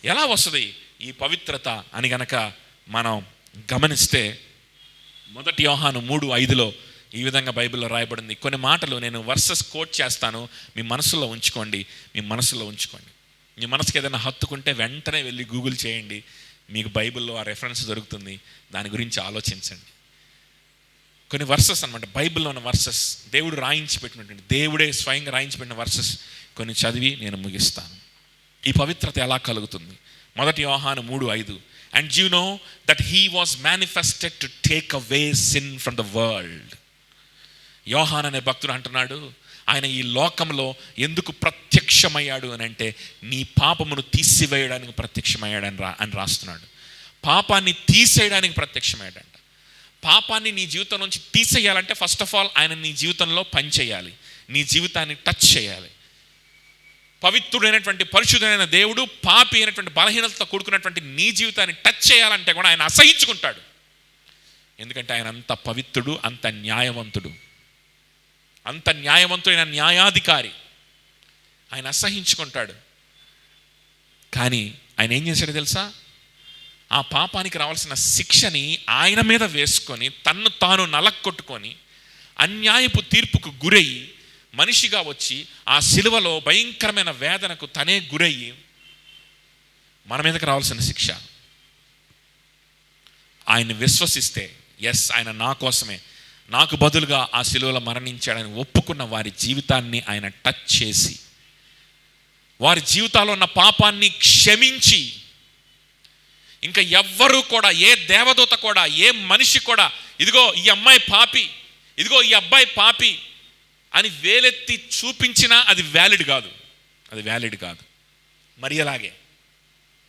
Speaker 3: ఎలా వస్తుంది ఈ పవిత్రత అని గనక మనం గమనిస్తే, 1 యోహాను 3:5 ఈ విధంగా బైబిల్లో రాయబడింది. కొన్ని మాటలు నేను వర్సెస్ కోట్ చేస్తాను, మీ మనసులో ఉంచుకోండి. మీ మనసులో ఉంచుకోండి. మీ మనసుకి ఏదైనా హత్తుకుంటే వెంటనే వెళ్ళి గూగుల్ చేయండి, మీకు బైబిల్లో ఆ రెఫరెన్స్ దొరుకుతుంది. దాని గురించి ఆలోచించండి. కొన్ని వర్సెస్ అనమాట, బైబిల్లో ఉన్న వర్సెస్, దేవుడు రాయించి పెట్టినటువంటి, దేవుడే స్వయంగా రాయించి పెట్టిన వర్సెస్ కొన్ని చదివి నేను ముగిస్తాను. ఈ పవిత్రత ఎలా కలుగుతుంది? 1 యోహాను 3:5 and you know that he was manifested to take away sin from the world. యోహాన్ అనే భక్తుడు అంటున్నాడు, ఆయన ఈ లోకంలో ఎందుకు ప్రత్యక్షమయ్యాడు అని అంటే నీ పాపమును తీసివేయడానికి ప్రత్యక్షమయ్యాడు అని రాస్తున్నాడు. పాపాన్ని తీసేయడానికి ప్రత్యక్షమయ్యాడంట. పాపాన్ని నీ జీవితం నుంచి తీసేయాలంటే ఫస్ట్ ఆఫ్ ఆల్ ఆయన నీ జీవితంలో పని చేయాలి, నీ జీవితాన్ని టచ్ చేయాలి. పవిత్రుడైనటువంటి పరిశుద్ధమైన దేవుడు పాపి అయినటువంటి బలహీనతతో కూడుకున్నటువంటి నీ జీవితాన్ని టచ్ చేయాలంటే కూడా ఆయన అసహించుకుంటాడు. ఎందుకంటే ఆయన అంత పవిత్రుడు, అంత న్యాయవంతుడు, అంత న్యాయవంతుడైన న్యాయాధికారి. ఆయన అసహించుకుంటాడు. కానీ ఆయన ఏం చేశాడో తెలుసా? ఆ పాపానికి రావాల్సిన శిక్షని ఆయన మీద వేసుకొని తన్ను తాను నలక్కొట్టుకొని అన్యాయపు తీర్పుకు గురయ్యి మనిషిగా వచ్చి ఆ సిలువలో భయంకరమైన వేదనకు తనే గురయ్యి మన మీదకి రావాల్సిన శిక్ష. ఆయన్ని విశ్వసిస్తే, ఎస్ ఆయన నా కోసమే, నాకు బదులుగా ఆ సిలువలో మరణించాడని ఒప్పుకున్న వారి జీవితాన్ని ఆయన టచ్ చేసి వారి జీవితాల్లో ఉన్న పాపాన్ని క్షమించి, ఇంకా ఎవ్వరూ కూడా, ఏ దేవదూత కూడా, ఏ మనిషి కూడా ఇదిగో ఈ అమ్మాయి పాపి, ఇదిగో ఈ అబ్బాయి పాపి అని వేలెత్తి చూపించినా అది వ్యాలిడ్ కాదు, అది వ్యాలిడ్ కాదు. మరియలాగే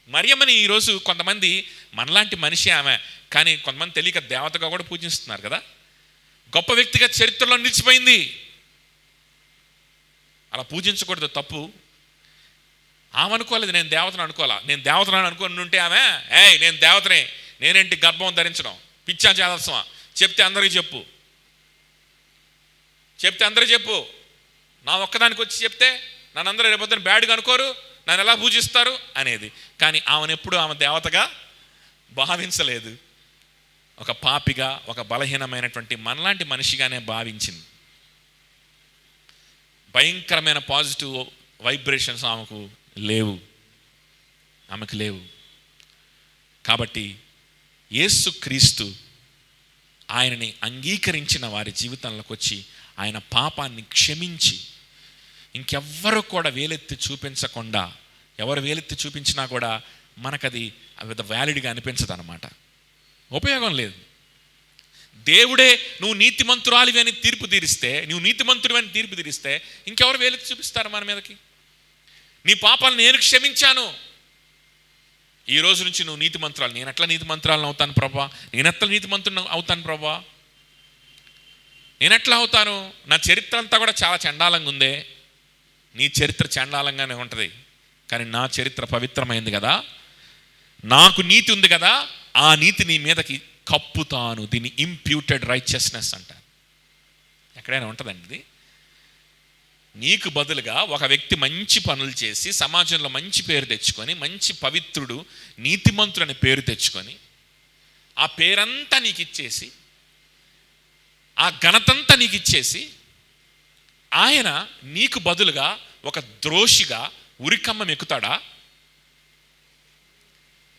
Speaker 3: మరియమ్మని ఈరోజు కొంతమంది మనలాంటి మనిషి ఆమె, కానీ కొంతమంది తెలియక దేవతగా కూడా పూజిస్తున్నారు కదా. గొప్ప వ్యక్తిగా చరిత్రలో నిలిచిపోయింది. అలా పూజించకూడదు, తప్పు. ఆమె అనుకోలేదు నేను దేవతను అనుకోవాలా. నేను దేవతను అనుకుని ఉంటే ఆమె నేను దేవతనే, నేనేంటి గర్భం ధరించడం, పిచ్చా చేదల్సమా, చెప్తే అందరికీ చెప్పు, చెప్తే అందరికీ చెప్పు, నా ఒక్కదానికి వచ్చి చెప్తే నన్ను అందరూ రేపొద్దున బ్యాడ్గా అనుకోరు, నన్ను ఎలా పూజిస్తారు అనేది. కానీ ఆమెను ఎప్పుడు ఆమె దేవతగా భావించలేదు. ఒక పాపిగా, ఒక బలహీనమైనటువంటి మనలాంటి మనిషిగానే భావించింది. భయంకరమైన పాజిటివ్ వైబ్రేషన్స్ ఆమెకు లేవు, ఆమెకు లేవు. కాబట్టి యేసుక్రీస్తు ఆయనని అంగీకరించిన వారి జీవితంలోకి వచ్చి ఆయన పాపాన్ని క్షమించి ఇంకెవ్వరు కూడా వేలెత్తి చూపించకుండా, ఎవరు వేలెత్తి చూపించినా కూడా మనకది వ్యాలిడ్గా అనిపించదు అన్నమాట, ఉపయోగం లేదు. దేవుడే నువ్వు నీతిమంతురాలివి అని తీర్పు తీరిస్తే, నువ్వు నీతిమంతుడివి అని తీర్పు తీరిస్తే ఇంకెవరు వేలెత్తి చూపిస్తారు మన మీదకి? నీ పాపాలు నేను క్షమించాను, ఈ రోజు నుంచి నువ్వు నీతిమంతురాలు. నేను ఎట్లా నీతిమంతురాలను అవుతాను ప్రభా? నేను ఎట్లా నీతిమంతుడు అవుతాను ప్రభా? నేను ఎట్లా అవుతాను? నా చరిత్ర అంతా కూడా చాలా చండాలంగా ఉందే. నీ చరిత్ర చండాలంగానే ఉంటుంది, కానీ నా చరిత్ర పవిత్రమైంది కదా, నాకు నీతి ఉంది కదా, ఆ నీతి నీ మీదకి కప్పుతాను. దీన్ని ఇంప్యూటెడ్ రైచియస్నెస్ అంటారు. ఎక్కడైనా ఉంటుందండి ఇది? నీకు బదులుగా ఒక వ్యక్తి మంచి పనులు చేసి సమాజంలో మంచి పేరు తెచ్చుకొని, మంచి పవిత్రుడు, నీతిమంతుడు అనే పేరు తెచ్చుకొని, ఆ పేరంతా నీకు ఇచ్చేసి, ఆ ఘనతంతా నీకు ఇచ్చేసి, ఆయన నీకు బదులుగా ఒక ద్రోషిగా ఉరికమ్మం ఎక్కుతాడా?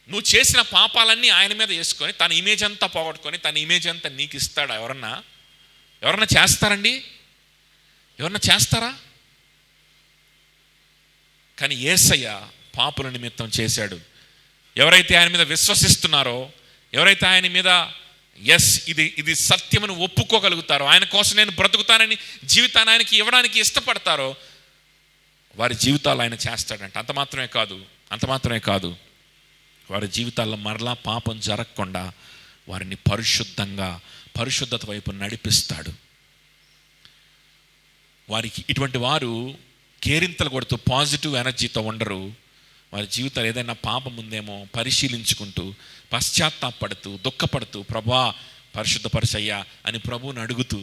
Speaker 3: నువ్వు చేసిన పాపాలన్నీ ఆయన మీద వేసుకొని తన ఇమేజ్ అంతా పోగొట్టుకొని తన ఇమేజ్ అంతా నీకు ఇస్తాడా? ఎవరన్నా చేస్తారండి? ఎవరన్నా చేస్తారా? కానీ యేసయ్య పాపుల నిమిత్తం చేశాడు. ఎవరైతే ఆయన మీద విశ్వసిస్తున్నారో, ఎవరైతే ఆయన మీద ఇది సత్యమని ఒప్పుకోగలుగుతారో, ఆయన కోసం నేను బ్రతుకుతానని జీవితాన్ని ఆయనకి ఇవ్వడానికి ఇష్టపడతారో, వారి జీవితాలు ఆయన చేస్తాడంట. అంత మాత్రమే కాదు వారి జీవితాల్లో మరలా పాపం జరగకుండా వారిని పరిశుద్ధత వైపు నడిపిస్తాడు. వారికి ఇటువంటి వారు కేరింతలు కొడుతూ పాజిటివ్ ఎనర్జీతో ఉండరు. వారి జీవితాలు ఏదైనా పాపం ఉందేమో పరిశీలించుకుంటూ, పశ్చాత్తాపడుతూ, దుఃఖపడుతూ, ప్రభా పరిశుద్ధపరచయ్యా అని ప్రభువుని అడుగుతూ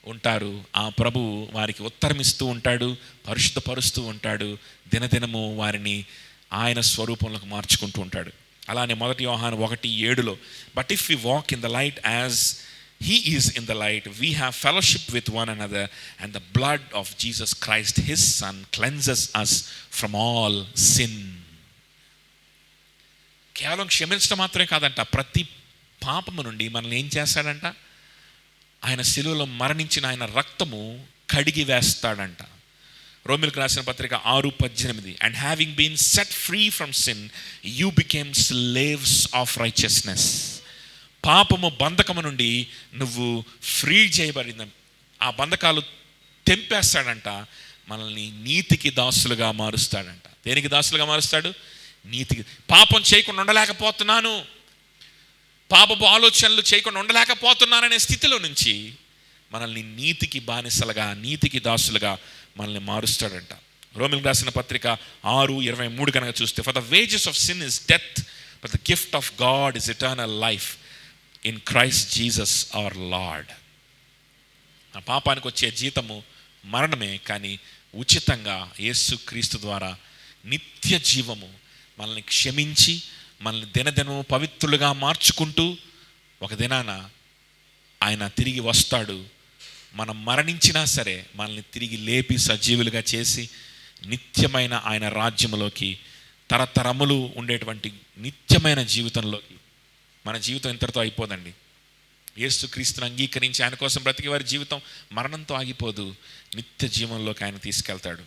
Speaker 3: ఉంటారు. ఆ ప్రభువు వారికి ఉత్తరమిస్తూ ఉంటాడు, పరిశుద్ధపరుస్తూ ఉంటాడు, దినదినము వారిని ఆయన స్వరూపంలోకి మార్చుకుంటూ ఉంటాడు. అలానే 1 యోహాను 1:7 but if we walk in the light as He is in the light. We have fellowship with one another, and the blood of Jesus Christ, his Son, cleanses us from all sin. కేవలం క్షమించడం మాత్రమే కాదంట, ప్రతి పాపము నుండి మనల్ని ఏం చేస్తాడంట? ఆయన శిలువలో మరణించిన ఆయన రక్తము కడిగి వేస్తాడంట. రోమిలకు రాసిన పత్రిక 6:18, and having been set free from sin you became slaves of righteousness. పాపము బంధకము నుండి నువ్వు ఫ్రీ చేయబడింది. ఆ బంధకాలు తెంపేస్తాడంట, మనల్ని నీతికి దాసులుగా మారుస్తాడంట. దేనికి దాసులుగా మారుస్తాడు? నీతికి. పాపం చేయకుండా ఉండలేకపోతున్నాను, పాపపు ఆలోచనలు చేయకుండా ఉండలేకపోతున్నాననే స్థితిలో నుంచి మనల్ని నీతికి బానిసలుగా, నీతికి దాసులుగా మనల్ని మారుస్తాడంట. రోమిలకు రాసిన పత్రిక 6:23 కనుక చూస్తే, for the wages of sin is death, but the gift of God is eternal life in Christ Jesus our Lord. ఆ పాపానికి వచ్చే జీతము మరణమే, కానీ ఉచితంగా యేసు క్రీస్తు ద్వారా నిత్య జీవము, మనల్ని క్షమించి మనల్ని దినదినము పవిత్రులుగా మార్చుకుంటూ ఒక దినాన ఆయన తిరిగి వస్తాడు. మనం మరణించినా సరే మనల్ని తిరిగి లేపి సజీవులుగా చేసి నిత్యమైన ఆయన రాజ్యములోకి, తరతరములు ఉండేటువంటి నిత్యమైన జీవితంలోకి. మన జీవితం ఇంతటితో అయిపోదండి. యేసు క్రీస్తుని అంగీకరించి ఆయన కోసం బ్రతికే వారి జీవితం మరణంతో ఆగిపోదు, నిత్య జీవంలోకి ఆయన తీసుకెళ్తాడు.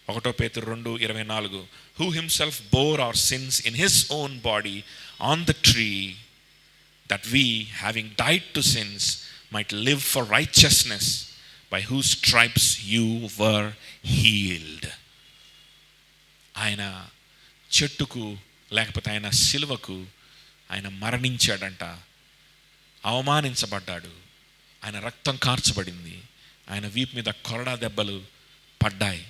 Speaker 3: 1 Peter 2:24, who himself bore our sins in his own body on the tree, that we, having died to sins, might live for righteousness, by whose stripes you were healed. ఆయన చెట్టుకు, లేకపోతే ఆయన శిలువకు ఆయన మరణించాడంట, అవమానించబడ్డాడు, ఆయన రక్తం కార్చబడింది, ఆయన వీపు మీద కొరడా దెబ్బలు పడ్డాయి.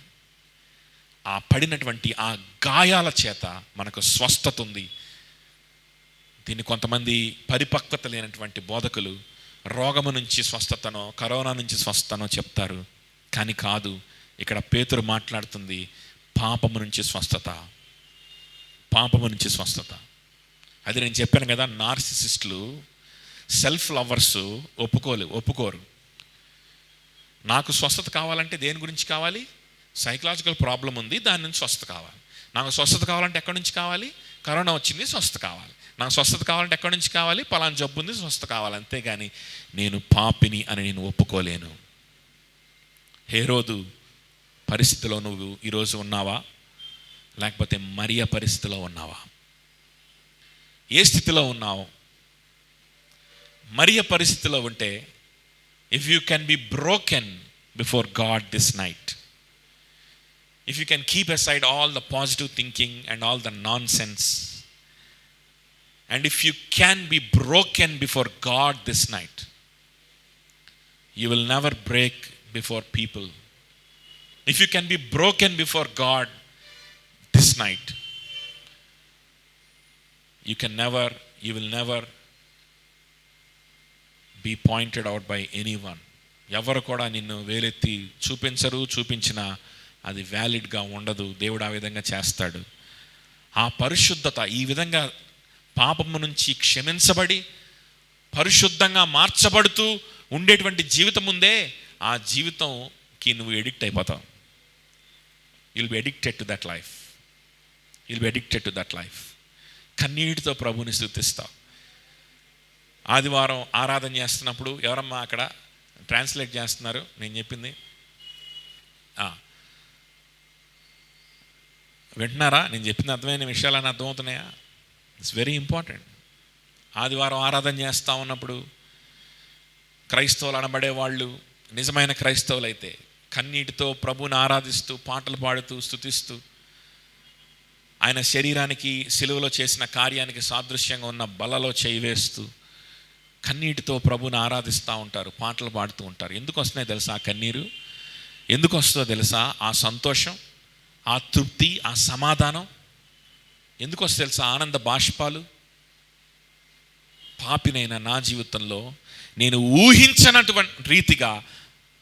Speaker 3: ఆ పడినటువంటి ఆ గాయాల చేత మనకు స్వస్థత ఉంది. దీన్ని కొంతమంది పరిపక్వత లేనటువంటి బోధకులు రోగము నుంచి స్వస్థతనో, కరోనా నుంచి స్వస్థతనో చెప్తారు, కానీ కాదు. ఇక్కడ పేతురు మాట్లాడుతుంది పాపము నుంచి స్వస్థత, పాపము నుంచి స్వస్థత. అది నేను చెప్పాను కదా, నార్సిసిస్టులు, సెల్ఫ్ లవర్స్ ఒప్పుకోరు. నాకు స్వస్థత కావాలంటే దేని గురించి కావాలి? సైకలాజికల్ ప్రాబ్లం ఉంది, దాని నుంచి స్వస్థత కావాలి. నాకు స్వస్థత కావాలంటే ఎక్కడి నుంచి కావాలి? కరోనా వచ్చింది, స్వస్థత కావాలి. నాకు స్వస్థత కావాలంటే ఎక్కడి నుంచి కావాలి? పలానా జబ్బు ఉంది, స్వస్థత కావాలి. అంతేగాని నేను పాపిని అని నేను ఒప్పుకోలేను. హేరోదు పరిస్థితిలో నువ్వు ఈరోజు ఉన్నావా? లేకపోతే మరియ పరిస్థితిలో ఉన్నావా? ఏ స్థితిలో ఉన్నావు? మరియ పరిస్థితిలో ఉంటే, if you can be broken before God this night, if you can keep aside all the positive thinking and all the nonsense, and if you can be broken before God this night, you will never break before people. If you can be broken before God this night, you will never be pointed out by anyone. ఎవరు కూడా నిన్ను వేలెత్తి చూపించినా అది వ్యాలిడ్గా ఉండదు. దేవుడు ఆ విధంగా చేస్తాడు. ఆ పరిశుద్ధత, ఈ విధంగా పాపము నుంచి క్షమించబడి పరిశుద్ధంగా మార్చబడుతూ ఉండేటువంటి జీవితం ఉందే, ఆ జీవితంకి నువ్వు ఎడిక్ట్ అయిపోతావు. You'll be addicted to that life. కన్నీటితో ప్రభుని స్తుతిస్తావు. ఆదివారం ఆరాధన చేస్తున్నప్పుడు ఎవరమ్మా అక్కడ ట్రాన్స్లేట్ చేస్తున్నారు? నేను చెప్పింది వింటున్నారా? నేను చెప్పిన అర్థమైన విషయాలని అర్థమవుతున్నాయా? It's very important. ఆదివారం ఆరాధన చేస్తూ ఉన్నప్పుడు క్రైస్తవులు అనబడే వాళ్ళు, నిజమైన క్రైస్తవులు అయితే కన్నీటితో ప్రభుని ఆరాధిస్తూ, పాటలు పాడుతూ, స్తుతిస్తూ, ఆయన శరీరానికి సిలువలో చేసిన కార్యానికి సాదృశ్యంగా ఉన్న బలలో చేయి వేస్తూ కన్నీటితో ప్రభుని ఆరాధిస్తూ ఉంటారు, పాటలు పాడుతూ ఉంటారు. ఎందుకు వస్తున్నాయి తెలుసా? ఆ కన్నీరు ఎందుకు వస్తుందో తెలుసా? ఆ సంతోషం, ఆ తృప్తి, ఆ సమాధానం ఎందుకు వస్తుంది తెలుసా? ఆనంద బాష్పాలు. పాపినైన నా జీవితంలో నేను ఊహించనటువంటి రీతిగా,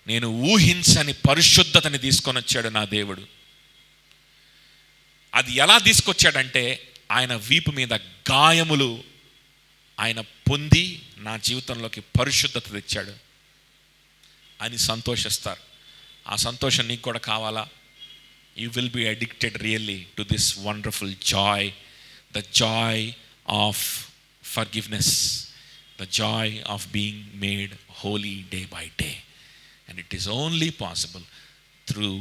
Speaker 3: నేను ఊహించని పరిశుద్ధతని తీసుకొని వచ్చాడు నా దేవుడు. అది ఎలా తీసుకొచ్చాడంటే, ఆయన వీపు మీద గాయములు ఆయన పొంది నా జీవితంలోకి పరిశుద్ధత తెచ్చాడు అని సంతోషిస్తారు. ఆ సంతోషం నీకు కూడా కావాలా? You will be addicted really to this wonderful joy, the joy of forgiveness, the joy of being made holy day by day. And it is only possible through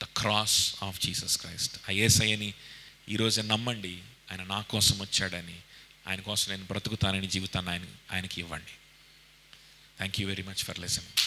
Speaker 3: the cross of Jesus Christ. ఆ యేసయ్యని ఈరోజు నమ్మండి. ఆయన నా కోసం వచ్చాడని, ఆయన కోసం నేను బ్రతుకుతానని జీవితాన్ని ఆయనకి ఇవ్వండి. Thank you very much for listening.